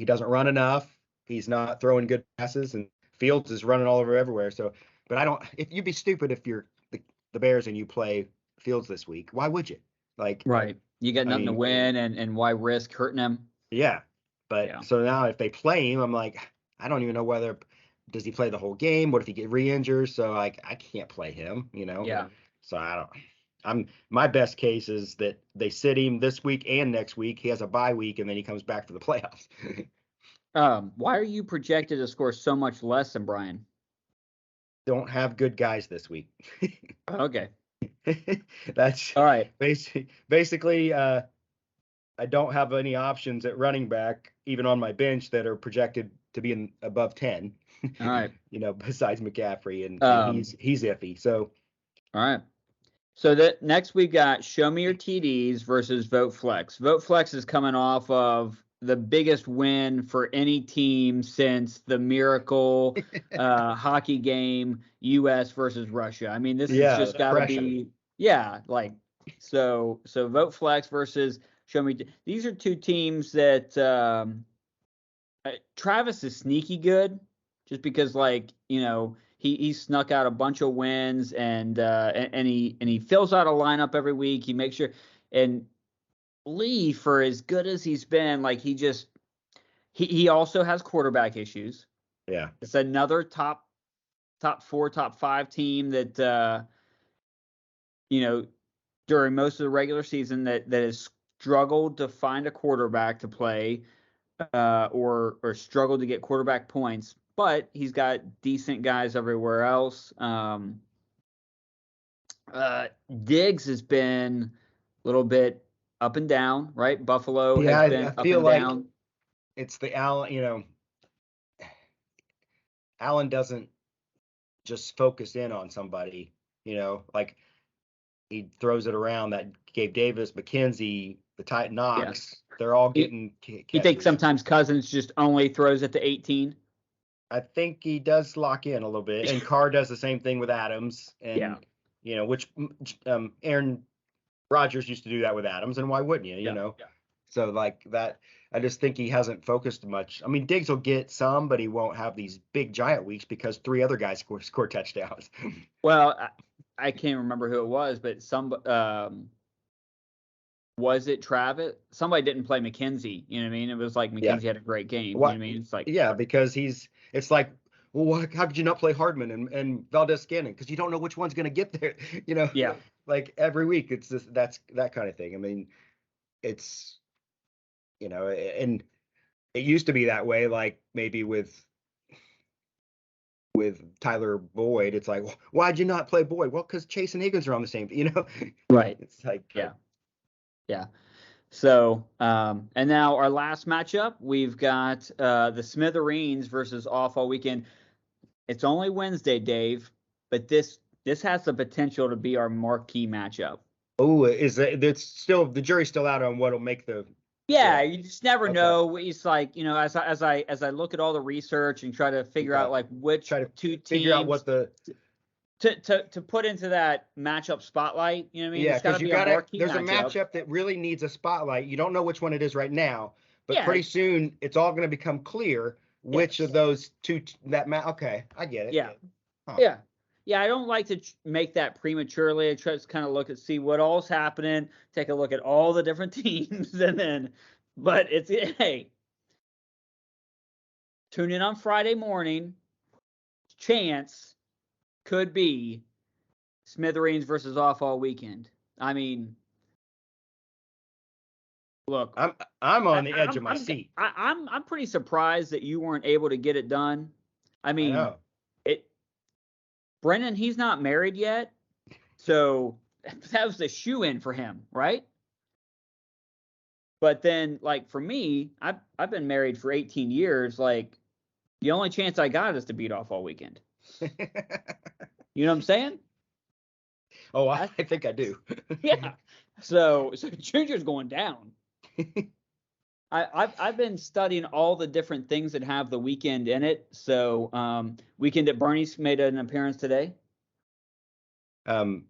doesn't run enough. He's not throwing good passes, and Fields is running all over everywhere. So, but if you'd be stupid if you're the Bears and you play Fields this week, why would you? Right. You got nothing to win, and why risk hurting him? Yeah. But so now if they play him, I'm like, I don't even know whether. Does he play the whole game? What if he get re-injured? So I can't play him, Yeah. So I My best case is that they sit him this week and next week. He has a bye week, and then he comes back for the playoffs. Why are you projected to score so much less than Brian? Don't have good guys this week. Okay. That's all right. Basically, I don't have any options at running back, even on my bench, that are projected to be above 10. All right. Besides McCaffrey, and he's iffy. So, all right. So that next we got Show Me Your TDs versus Vote Flex. Vote Flex is coming off of the biggest win for any team since the miracle hockey game, U.S. versus Russia. I mean, this has just got to be, so Vote Flex versus Show Me. These are two teams that Travis is sneaky good, just because he snuck out a bunch of wins and he fills out a lineup every week. He makes sure, and Lee, for as good as he's been, he also has quarterback issues. Yeah. It's another top 4, top 5 team that during most of the regular season that has struggled to find a quarterback to play or struggled to get quarterback points. But he's got decent guys everywhere else. Diggs has been a little bit up and down, right? Buffalo has been up and down. It's the Allen, Allen doesn't just focus in on somebody, like he throws it around. That Gabe Davis, McKenzie, the Titan Knox, they're all getting catches. You think sometimes Cousins just only throws at the 18? I think he does lock in a little bit, and Carr does the same thing with Adams, and which Aaron Rodgers used to do that with Adams, and why wouldn't you? You know, so like that. I just think he hasn't focused much. I mean, Diggs will get some, but he won't have these big giant weeks because 3 other guys score touchdowns. Well, I can't remember who it was, but was it Travis? Somebody didn't play McKenzie. You know what I mean? It was like McKenzie had a great game. You know what I mean? It's like because it's like, well, how could you not play Hardman and Valdez-Scantling? Because you don't know which one's going to get there. Like every week it's just that kind of thing. I mean, it's and it used to be that way. Like maybe with Tyler Boyd, it's like, why'd you not play Boyd? Well, because Chase and Higgins are on the same, right? It's like yeah. So, and now our last matchup, we've got the Smithereens versus Off All Weekend. It's only Wednesday, Dave, but this has the potential to be our marquee matchup. Oh, it's still the jury's still out on what'll make the. Yeah, you just never know. It's like, as I look at all the research and try to figure out like which two teams figure out what the to put into that matchup spotlight. You know what I mean? Yeah, because there's matchup. A matchup that really needs a spotlight. You don't know which one it is right now, but pretty soon it's all going to become clear which of those two okay, I get it. Yeah. Huh. Yeah, I don't like to make that prematurely. I try to kind of see what all's happening, take a look at all the different teams, and then, but hey, tune in on Friday morning. Chance could be Smithereens versus Off All Weekend. I mean, look, I'm on the edge of my seat. I'm pretty surprised that you weren't able to get it done. I mean, I know. Brennan, he's not married yet, so that was a shoe-in for him, right? But then, like, for me, I've been married for 18 years. Like, the only chance I got is to beat Off All Weekend. You know what I'm saying? Oh, I think I do. Yeah. So Junior's going down. I've been studying all the different things that have the weekend in it. So Weekend at Bernie's made an appearance today. You've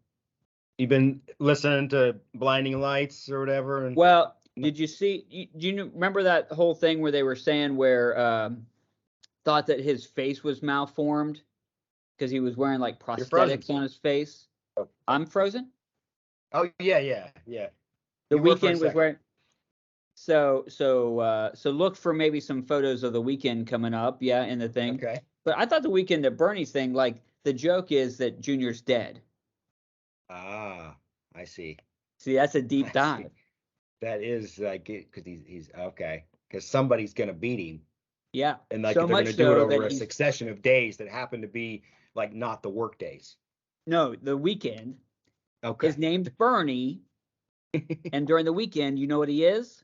been listening to Blinding Lights or whatever. Well, did you see? Do you remember that whole thing where they were saying where thought that his face was malformed because he was wearing like prosthetics on his face? Oh. I'm frozen. Oh yeah. The Weekend was wearing. So look for maybe some photos of the Weekend coming up, in the thing. Okay. But I thought the Weekend at Bernie's thing, like the joke is that Junior's dead. Ah. I see. See, that's a deep I see. dive. That is like because he's okay. Because somebody's gonna beat him, Yeah. and like So they're much gonna do it so over that a succession of days that happen to be like not the work days. no, the weekend Okay. is named Bernie. And during the weekend, you know what he is?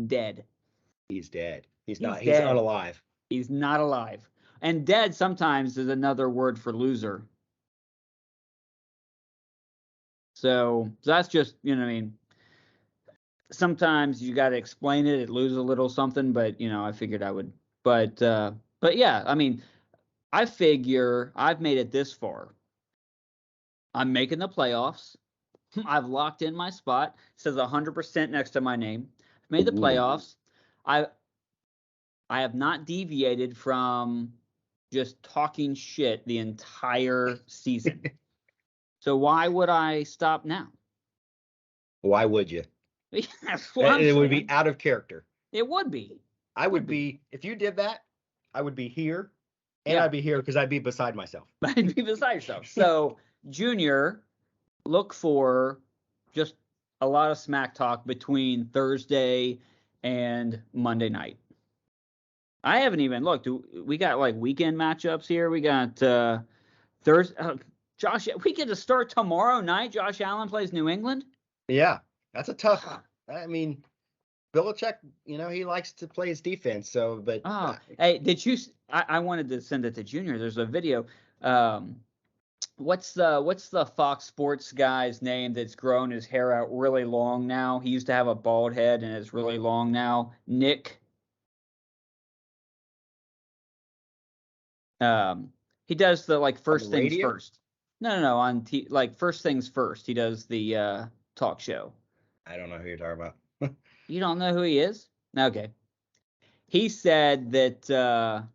Dead. He's dead. He's He's not. He's dead. unalive. He's not alive. And dead sometimes is another word for loser. So that's just, you know what I mean? Sometimes you got to explain it. It loses a little something, but, you know, I figured I would. But yeah, I mean, I figure I've made it this far. I'm making the playoffs. I've locked in my spot. It says 100% next to my name. I've made the Ooh. playoffs. I have not deviated from just talking shit the entire season. So why would I stop now? Why would you? That's what I'm It would saying. be out of character. It would be. I would be if you did that. I would be here, and Yeah. I'd be here because I'd be beside myself. I'd be beside yourself. So, Junior, look for just a lot of smack talk between Thursday and Monday night. I haven't even looked. We got like weekend matchups here. We got Thursday. Josh, we get to start tomorrow night. Josh Allen plays New England. Yeah, that's a tough. I mean, Belichick, he likes to play his defense. So, but Hey, did you? I wanted to send it to Junior. There's a video. What's the Fox Sports guy's name that's grown his hair out really long now? He used to have a bald head and it's really long now. Nick. He does the like first things radio? first. No, on like first things first. He does the talk show. I don't know who you're talking about. You don't know who he is? Okay. He said that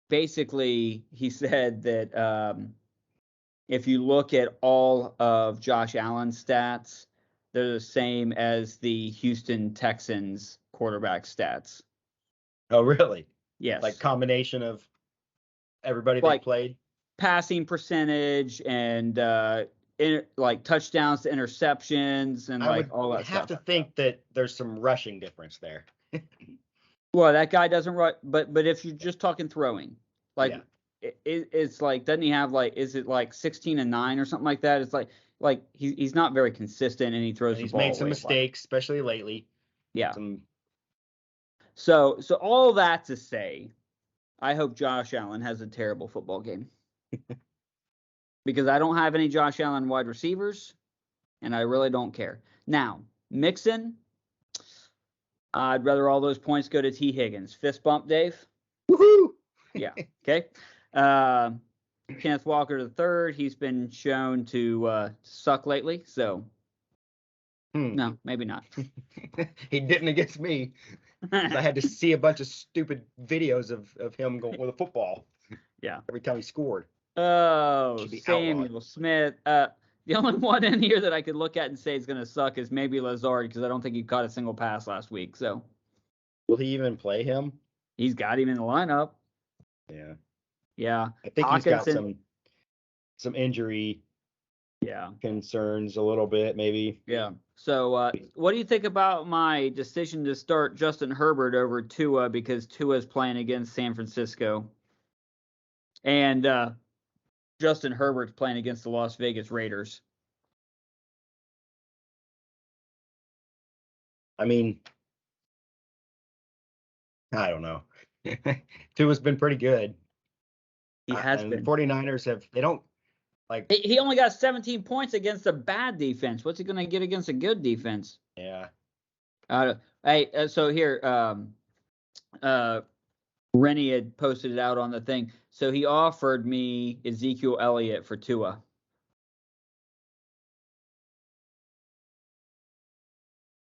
basically he said that if you look at all of Josh Allen's stats, they're the same as the Houston Texans quarterback stats. Oh, really? Yes. Like combination of everybody like they played? Passing percentage and like touchdowns to interceptions and I like all that would have stuff. to think that there's some rushing difference there. Well, that guy doesn't run, but if you're just talking throwing, like Yeah. it's like, doesn't he have like, is it like 16-9 or something like that? It's like he's not very consistent and he throws the He's ball made some away a lot. mistakes, especially lately. Yeah. Some So all that to say, I hope Josh Allen has a terrible football game. Because I don't have any Josh Allen wide receivers, and I really don't care. Now, Mixon, I'd rather all those points go to T. Higgins. Fist bump, Dave? woohoo! Yeah. Okay. Kenneth Walker III, he's been shown to suck lately, so no, maybe not. He didn't against me. I had to see a bunch of stupid videos of him going with a football. Yeah. Every time he scored. Oh, Samuel outlawed. Smith. The only one in here that I could look at and say is going to suck is maybe Lazard, because I don't think he caught a single pass last week. So will he even play him? He's got him in the lineup. Yeah. Yeah. I think he's got some injury concerns a little bit, maybe. Yeah. So what do you think about my decision to start Justin Herbert over Tua, because Tua's playing against San Francisco? And Justin Herbert's playing against the Las Vegas Raiders. I mean, I don't know. Tua's been pretty good. He has and been. The 49ers they don't like. He only got 17 points against a bad defense. What's he going to get against a good defense? Yeah. Hey, so here, Rennie had posted it out on the thing. So he offered me Ezekiel Elliott for Tua.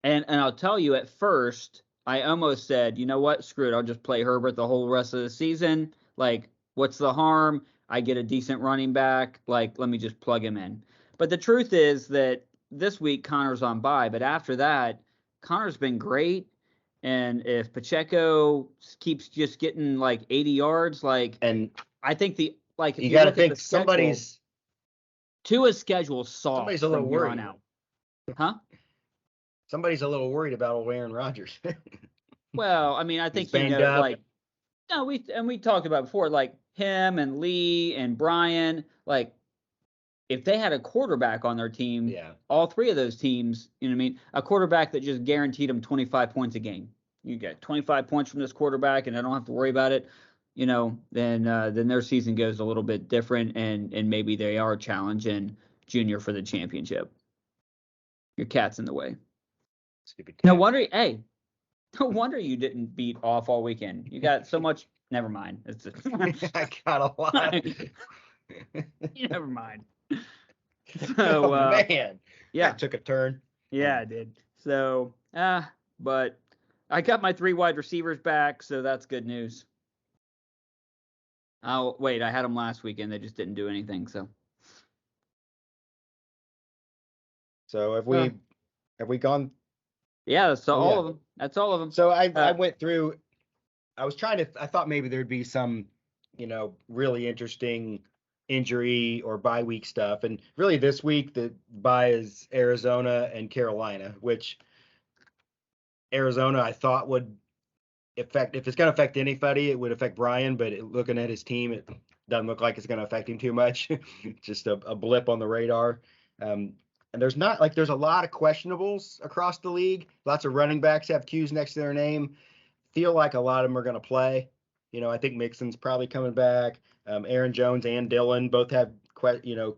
And I'll tell you, at first, I almost said, you know what, screw it, I'll just play Herbert the whole rest of the season. Like, what's the harm? I get a decent running back. Like, let me just plug him in. But the truth is that this week Connor's on bye, but after that, Connor's been great. And if Pacheco keeps just getting like 80 yards, like, and I think you got to think somebody's Tua's schedule soft Somebody's a little from here worried. on out. Huh? Somebody's a little worried about old Aaron Rodgers. Well, I mean, I He's think banged up. like no, we talked about before, like him and Lee and Brian, like if they had a quarterback on their team, Yeah. all three of those teams, you know what I mean, a quarterback that just guaranteed them 25 points a game. You get 25 points from this quarterback, and I don't have to worry about it. Then their season goes a little bit different, and maybe they are challenging Junior for the championship. Your cat's in the way. Stupid cat. No wonder you didn't beat off all weekend. You got so much. Never mind. It's I got a lot. Never mind. Oh, So man. yeah, That took a turn. yeah, I did. So but I got my 3 wide receivers back, so that's good news. Oh wait, I had them last weekend. They just didn't do anything. So have we gone? Yeah, that's all yeah. of them. That's all of them. So I went through. I thought maybe there'd be some, really interesting injury or bye week stuff. And really this week the bye is Arizona and Carolina, which Arizona I thought would affect, if it's going to affect anybody, it would affect Brian, but looking at his team, it doesn't look like it's going to affect him too much. Just a blip on the radar. And there's a lot of questionables across the league. Lots of running backs have Q's next to their name. Feel like a lot of them are going to play. I think Mixon's probably coming back. Aaron Jones and Dillon both have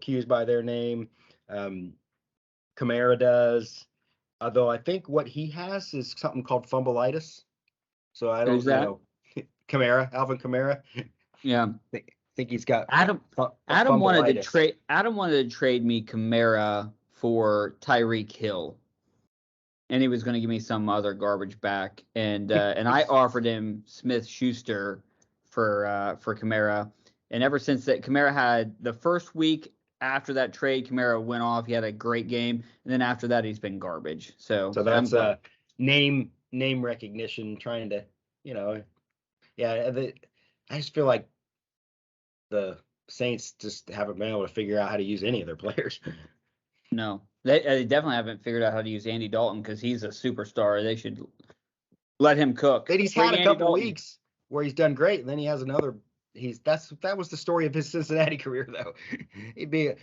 Q's by their name. Kamara does, although I think what he has is something called fumbleitis. So I don't know. Kamara, Alvin Kamara. Yeah. I think he's got Adam wanted to trade me Kamara for Tyreek Hill. And he was going to give me some other garbage back, and I offered him Smith-Schuster for Kamara. And ever since that, Kamara had the first week after that trade, Kamara went off. He had a great game, and then after that, he's been garbage. So that's name recognition, trying to, I just feel like the Saints just haven't been able to figure out how to use any of their players. No, they definitely haven't figured out how to use Andy Dalton because he's a superstar. They should let him cook. And he's had a couple weeks where he's done great, and then he has another. That was the story of his Cincinnati career, though. He'd be,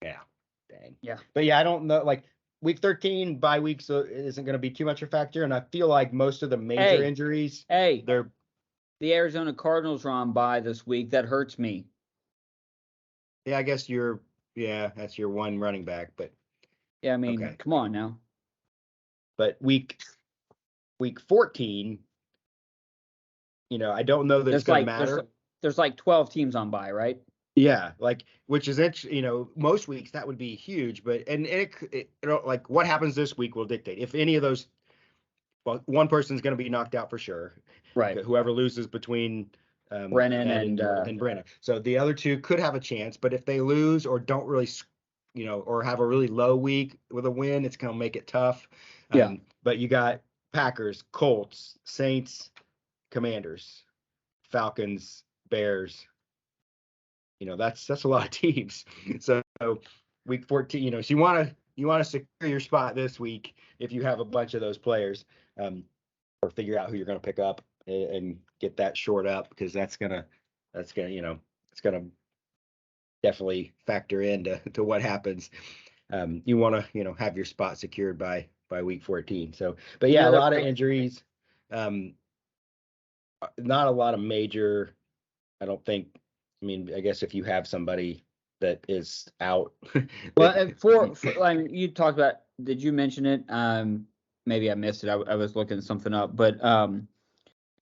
dang. Yeah. But yeah, I don't know. Like week 13 bye week, so it isn't going to be too much of a factor. And I feel like most of the major injuries, the Arizona Cardinals are on bye this week. That hurts me. Yeah, I guess that's your one running back, but yeah, I mean, come on now. But week 14, I don't know that it's going to matter. There's like 12 teams on bye, right? Yeah, which is interesting. Most weeks that would be huge, but it like what happens this week will dictate if any of those. Well, one person's going to be knocked out for sure. Right. Whoever loses between Brennan and Brennan. So the other two could have a chance, but if they lose or don't really, or have a really low week with a win, it's going to make it tough. Yeah. But you got Packers, Colts, Saints, Commanders, Falcons, Bears. That's a lot of teams. So week 14, so you want to secure your spot this week if you have a bunch of those players, or figure out who you're going to pick up and get that short up, because that's gonna it's gonna definitely factor into what happens. You want to have your spot secured by week 14. So, but yeah, a lot of injuries. Not a lot of major. I don't think. I mean, I guess if you have somebody that is out. Well, for you talked about. Did you mention it? Maybe I missed it. I was looking something up, but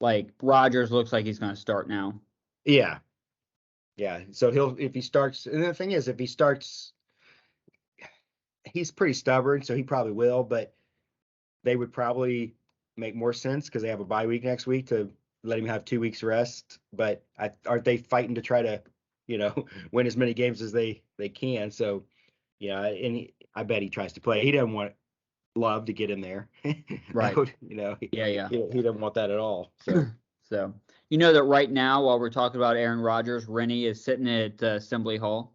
like Rodgers looks like he's going to start now. Yeah. So if he starts, and the thing is, if he starts, he's pretty stubborn, so he probably will. But they would probably make more sense because they have a bye week next week to let him have 2 weeks rest. But aren't they fighting to try to, win as many games as they can? So yeah, and I bet he tries to play. He doesn't want Love to get in there, right? He doesn't want that at all. So so that right now, while we're talking about Aaron Rodgers, Rennie is sitting at Assembly Hall.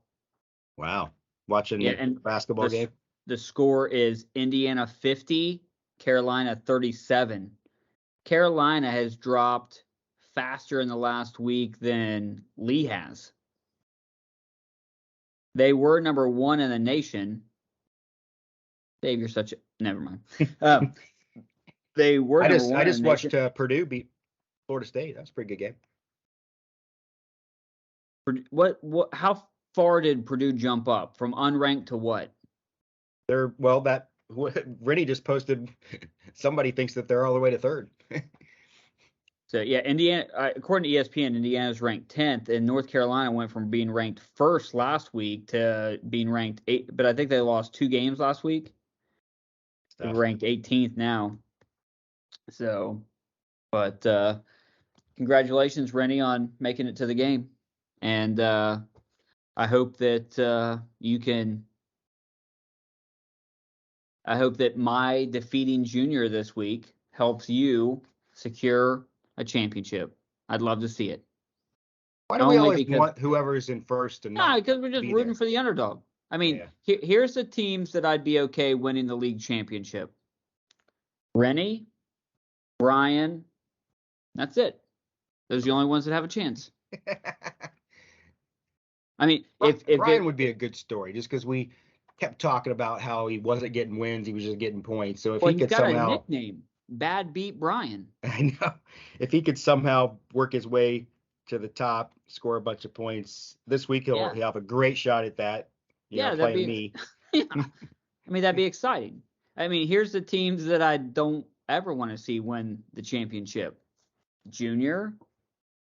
Wow. Watching Yeah, the and basketball game. the score is Indiana 50, Carolina 37. Carolina has dropped faster in the last week than Lee has. They were number 1 in the nation. Dave, you're such a never mind. They were I number one in just the nation. watched Purdue beat Florida State. That's a pretty good game. What how far did Purdue jump up from unranked to what? Rennie just posted. Somebody thinks that they're all the way to third. So yeah, Indiana, according to ESPN, Indiana's ranked 10th, and North Carolina went from being ranked first last week to being ranked 8th. But I think they lost 2 games last week. They're ranked 18th now. So, but congratulations, Rennie, on making it to the game, and I hope that you can. I hope that my defeating Junior this week helps you secure a championship. I'd love to see it. Why do we always want whoever's in first to not? Because we're just rooting for the underdog. I mean, here's the teams that I'd be okay winning the league championship. Rennie, Brian, that's it. Those are the only ones that have a chance. I mean, if Brian would be a good story, just because we kept talking about how he wasn't getting wins, he was just getting points. So if he could somehow, a nickname, Bad Beat Brian. I know, if he could somehow work his way to the top, score a bunch of points this week, he'll have a great shot at that. Playing me. Yeah. I mean, that'd be exciting. I mean, here's the teams that I don't ever want to see win the championship: Junior,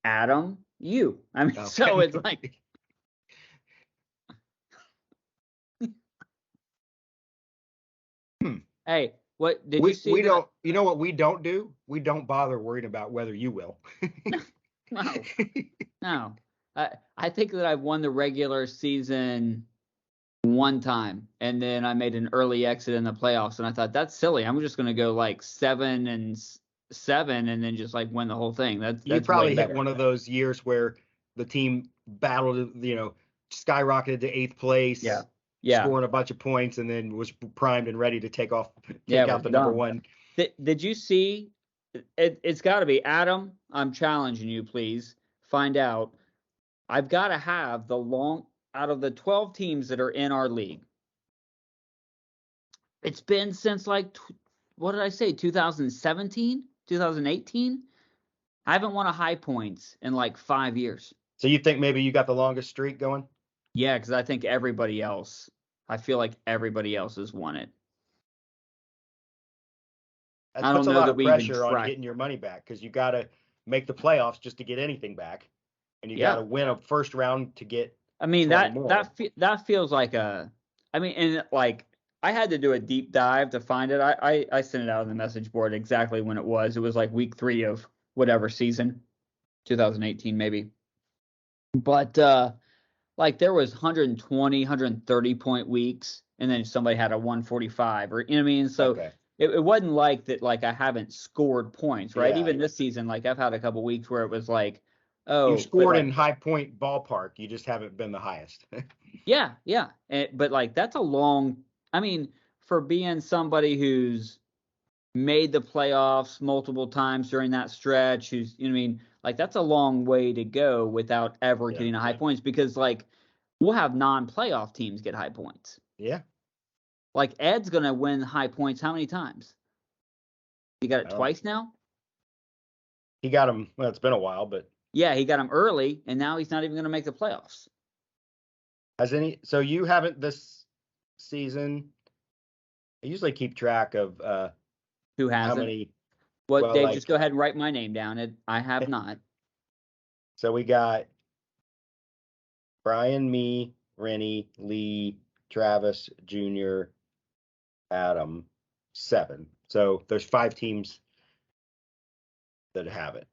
Adam, you. I mean, so it's like. Hey, what did you see? We don't. You know what we don't do? We don't bother worrying about whether you will. No. I think that I've won the regular season one time, and then I made an early exit in the playoffs, and I thought that's silly. I'm just going to go like 7-7, and then just like win the whole thing. That's you probably hit one of those years where the team battled, skyrocketed to 8th place. Yeah. Scoring a bunch of points, and then was primed and ready to take out the number one. Did you see? It's got to be Adam. I'm challenging you, please find out. I've got to have out of the 12 teams that are in our league. It's been since what did I say? 2017, 2018. I haven't won a high points in 5 years. So you think maybe you got the longest streak going? Yeah, because I think I feel like everybody else has won it. That puts a lot of pressure on getting your money back, because you got to make the playoffs just to get anything back, and you got to win a first round to get. I mean, that feels like I had to do a deep dive to find it. I sent it out on the message board exactly when it was. It was week 3 of whatever season, 2018 maybe. But there was 120, 130 point weeks, and then somebody had a 145, or what I mean. So it wasn't like that. I haven't scored points, right? Even this season, I've had a couple weeks where it was you scored in high point ballpark. You just haven't been the highest. Yeah. But that's a long. I mean, for being somebody who's made the playoffs multiple times during that stretch, who's that's a long way to go without ever getting a high points, because we'll have non-playoff teams get high points. Yeah. Ed's gonna win high points how many times? He got it twice now? He got him, well, it's been a while, but yeah, he got him early, and now he's not even gonna make the playoffs. So you haven't this season? I usually keep track of who hasn't. How many? Dave, just go ahead and write my name down. I have not. So we got Brian, me, Rennie, Lee, Travis, Junior, Adam, 7. So there's 5 teams that have it.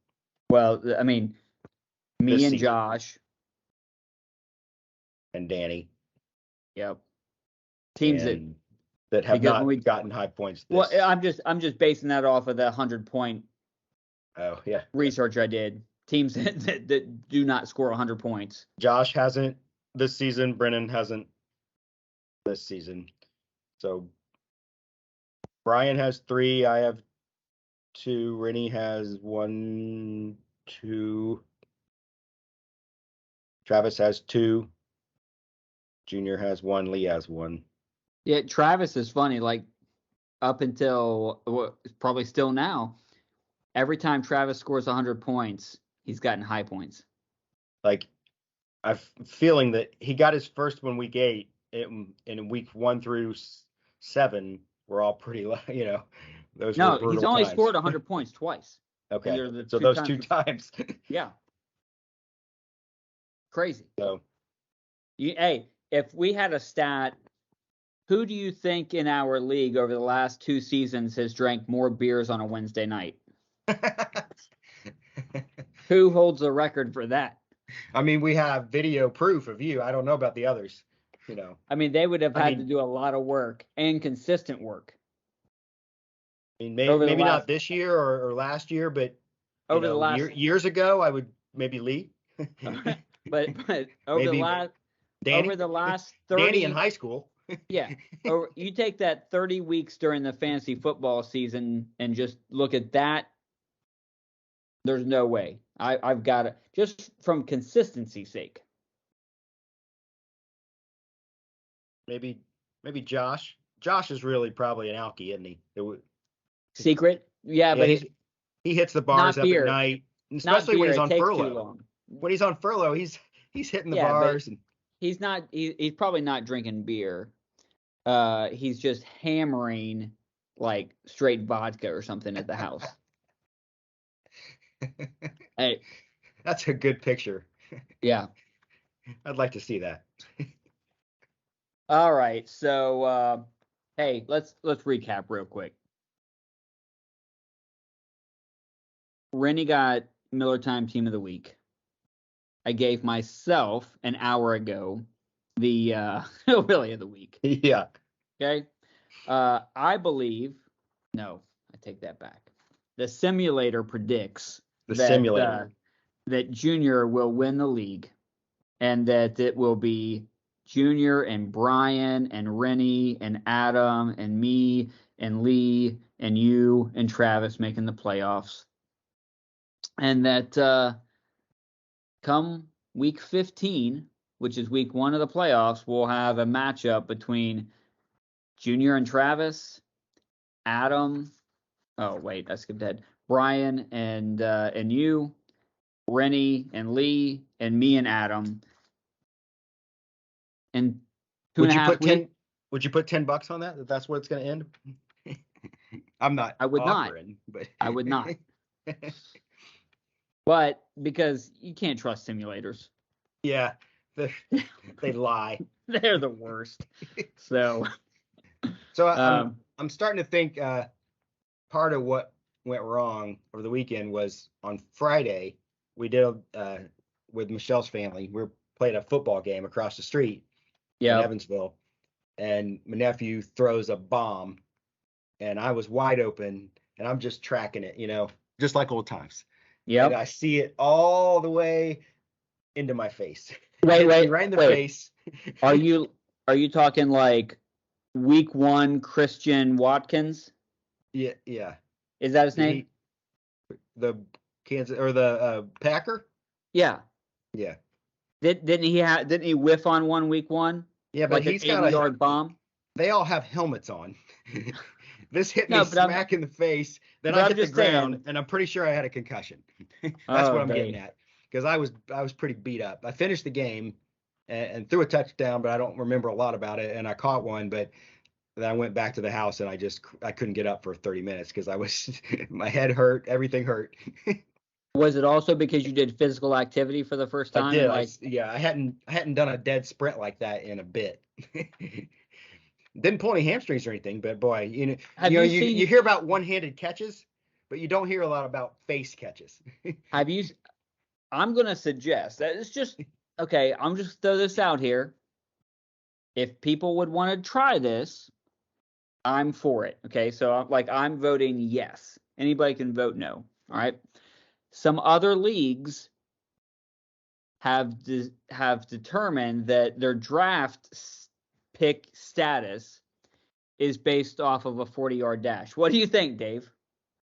Well, I mean, me and Josh. And Danny. Yep. Teams that have not gotten high points. Well, I'm just basing that off of the 100-point research I did. Teams that do not score 100 points. Josh hasn't this season. Brennan hasn't this season. So Brian has 3. I have 2. Rennie has 1, 2. Travis has 2. Junior has 1. Lee has 1. Yeah, Travis is funny. Like up until probably still now, every time Travis scores 100 points, he's gotten high points. Like I'm feeling that he got his first one week 8. In week 1 through 7 were all pretty low. Those were brutal he's only times. scored 100 points twice. Okay, The so those 2 times. Yeah. Crazy. So, hey, if we had a stat, who do you think in our league over the last 2 seasons has drank more beers on a Wednesday night? Who holds the record for that? I mean, we have video proof of you. I don't know about the others. I mean, they would have had to do a lot of work and consistent work. I mean, maybe not this year or last year, but over the last years ago, I would maybe Lee. but over the last 30 Danny in high school. Yeah. Or you take that 30 weeks during the fantasy football season and just look at that. There's no way. I've got it just from consistency's sake. Maybe Josh. Josh is really probably an alky, isn't he? Secret? Yeah, but he hits the bars up at night, especially when he's on furlough. When he's on furlough, he's hitting the bars. And he's not. He's probably not drinking beer. He's just hammering like straight vodka or something at the house. Hey, that's a good picture. Yeah, I'd like to see that. All right, so hey, let's recap real quick. Rennie got Miller Time Team of the Week. I gave myself an hour ago the Hillbilly of the Week. Yeah. Okay. I believe. No, I take that back. The simulator predicts that Junior will win the league, and that it will be Junior and Brian and Rennie and Adam and me and Lee and you and Travis making the playoffs. And that come week 15, which is week 1 of the playoffs, we'll have a matchup between Junior and Travis, Adam. Oh, wait, I skipped ahead. Brian and you, Rennie and Lee, and me and Adam. And would you put $10 on that? That's where it's going to end? I'm not. I would offering, not. But I would not. But because you can't trust simulators. Yeah, they lie. They're the worst. So I'm starting to think part of what went wrong over the weekend was on Friday we did with Michelle's family. We played a football game across the street in Evansville, and my nephew throws a bomb, and I was wide open, and I'm just tracking it, just like old times. Yeah, and I see it all the way into my face. Wait, right in the face. Are you talking like week 1 Christian Watkins? Yeah. Is that his name? The Kansas or the Packer? Yeah. Yeah. Didn't he whiff on one week 1? Yeah, but like he's got a 80-yard bomb. They all have helmets on. This hit me smack in the face. Then I hit the ground, and I'm pretty sure I had a concussion. That's what I'm getting at. Because I was pretty beat up. I finished the game and threw a touchdown, but I don't remember a lot about it. And I caught one, but then I went back to the house and I couldn't get up for 30 minutes because my head hurt, everything hurt. Was it also because you did physical activity for the first time? I did. I hadn't done a dead sprint like that in a bit. Didn't pull any hamstrings or anything, but boy, you hear about one-handed catches, but you don't hear a lot about face catches. I'm going to suggest that it's just, okay, I'm just throw this out here. If people would want to try this, I'm for it. Okay, so I'm voting yes. Anybody can vote no. All right. Some other leagues have determined that their draft pick status is based off of a 40-yard dash. What do you think, Dave?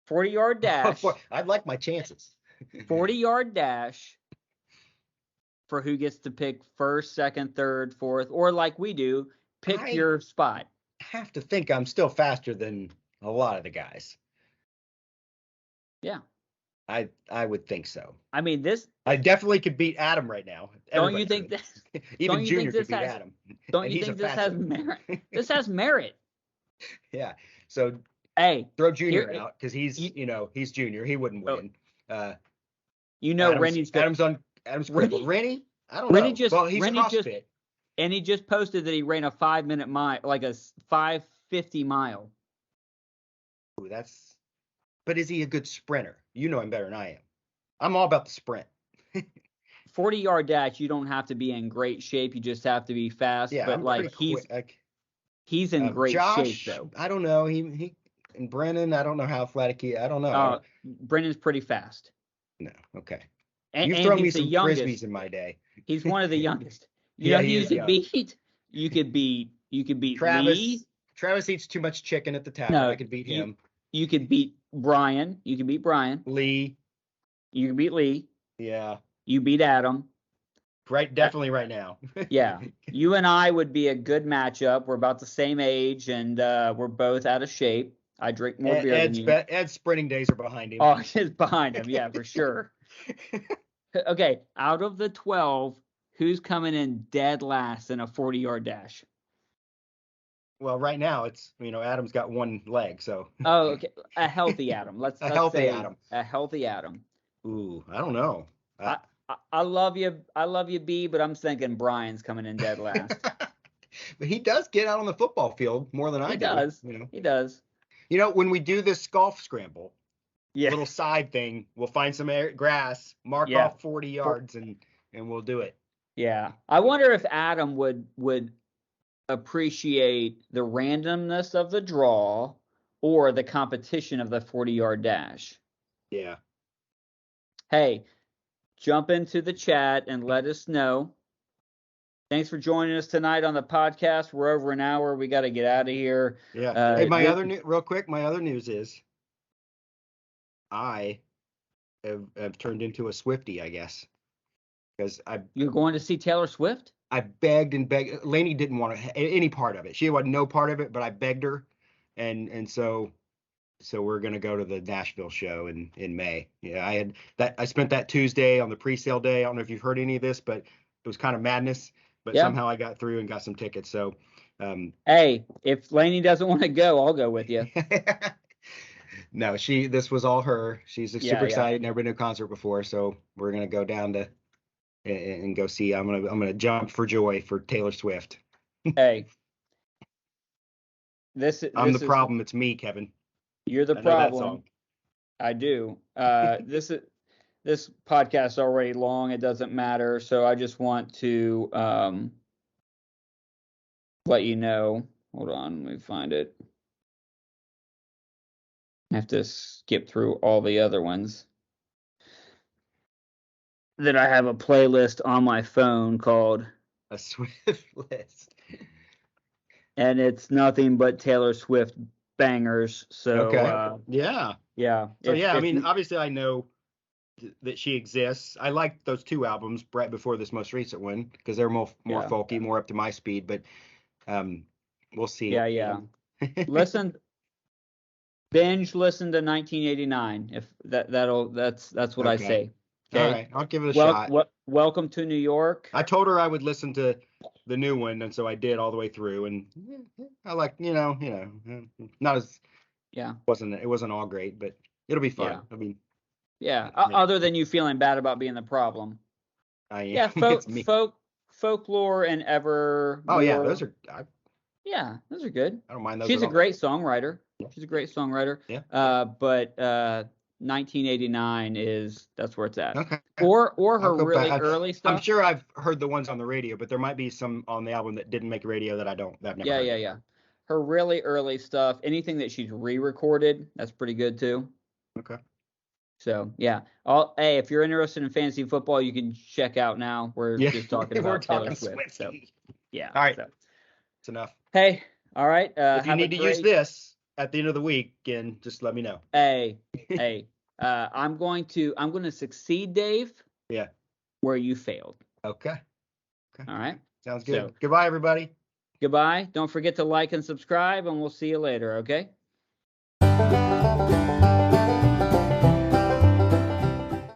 40-yard dash. I'd like my chances. 40-yard dash for who gets to pick first, second, third, fourth, or like we do, pick your spot. I have to think I'm still faster than a lot of the guys. Yeah. I would think so. I mean, I definitely could beat Adam right now. Don't you think that? Even Junior could beat Adam. Don't you think this has merit? This has merit. Yeah. So hey, throw Junior out because he's Junior. He wouldn't win. Adam's crippled. Rennie? I don't know. He's CrossFit. And he just posted that he ran a 5-minute mile, like a 5:50 mile. Ooh, but is he a good sprinter? You know him better than I am. I'm all about the sprint. 40-yard dash, you don't have to be in great shape. You just have to be fast. Yeah, but like he's in great Josh, shape though. I don't know. He and Brennan, I don't know how athletic he. I don't know. Brennan's pretty fast. No, okay. And, You've thrown me some frisbees in my day. He's one of the youngest. You could beat Travis. Lee. Travis eats too much chicken at the tavern. I could beat him. You could beat Brian. You could beat Brian. Lee. You could beat Lee. Yeah. You beat Adam. Right, definitely right now. Yeah. You and I would be a good matchup. We're about the same age, and we're both out of shape. I drink more beer than you. Ed's sprinting days are behind him. Oh, it's behind him. Yeah, for sure. Okay, out of the 12, who's coming in dead last in a 40-yard dash? Well, right now it's Adam's got one leg, so. Oh, okay. A healthy Adam. Let's say Adam. A healthy Adam. Ooh, I don't know. I love you, B, but I'm thinking Brian's coming in dead last. But he does get out on the football field more than I do. He does. When we do this golf scramble, yeah, little side thing, we'll find some grass, mark off 40 yards, and we'll do it. Yeah, I wonder if Adam would appreciate the randomness of the draw or the competition of the 40-yard dash. Yeah. Hey, jump into the chat and let us know. Thanks for joining us tonight on the podcast. We're over an hour. We got to get out of here. Yeah. Hey, real quick, my other news is I have turned into a Swiftie, I guess. Because You're going to see Taylor Swift? I begged and begged. Lainey didn't want any part of it. She wanted no part of it, but I begged her. And so we're going to go to the Nashville show in May. Yeah, I spent that Tuesday on the pre-sale day. I don't know if you've heard any of this, but it was kind of madness. But somehow I got through and got some tickets. So, hey, if Lainey doesn't want to go, I'll go with you. No, this was all her. She's super excited. Never been to a concert before, so we're gonna go down and go see. I'm gonna jump for joy for Taylor Swift. Hey, I'm the problem. It's me, Kevin. You're the problem. I do. This podcast is already long. It doesn't matter. So I just want to let you know. Hold on, let me find it. I have to skip through all the other ones. That I have a playlist on my phone called a Swift list. And it's nothing but Taylor Swift bangers. So okay. Yeah. So obviously I know that she exists. I like those two albums right before this most recent one because they're more folky, more up to my speed. But we'll see. Yeah. Listen to 1989. If that's what I say. Okay. All right, I'll give it a shot. Welcome to New York. I told her I would listen to the new one, and so I did all the way through. And I like, not as it wasn't all great, but it'll be fun. Yeah. I mean, other than you feeling bad about being the problem. Folklore and Ever. Oh yeah, those are. Those are good. I don't mind those. She's a great songwriter. She's a great songwriter. Yeah. But 1989 that's where it's at. Okay. Or her really early stuff. I'm sure I've heard the ones on the radio, but there might be some on the album that didn't make radio that I've never heard. Yeah. Her really early stuff, anything that she's re-recorded, that's pretty good too. Okay. So yeah. Hey, if you're interested in fantasy football, you can check out now. We're just talking about Taylor Swift. So, yeah. All right. It's enough. Hey, all right. If you Have a need to use great. this at the end of the week, again, just let me know. Hey, hey. I'm going to succeed, Dave. Yeah. Where you failed. Okay. All right. Sounds good. So, Goodbye, everybody. goodbye. Don't forget to like and subscribe, and we'll see you later. Okay.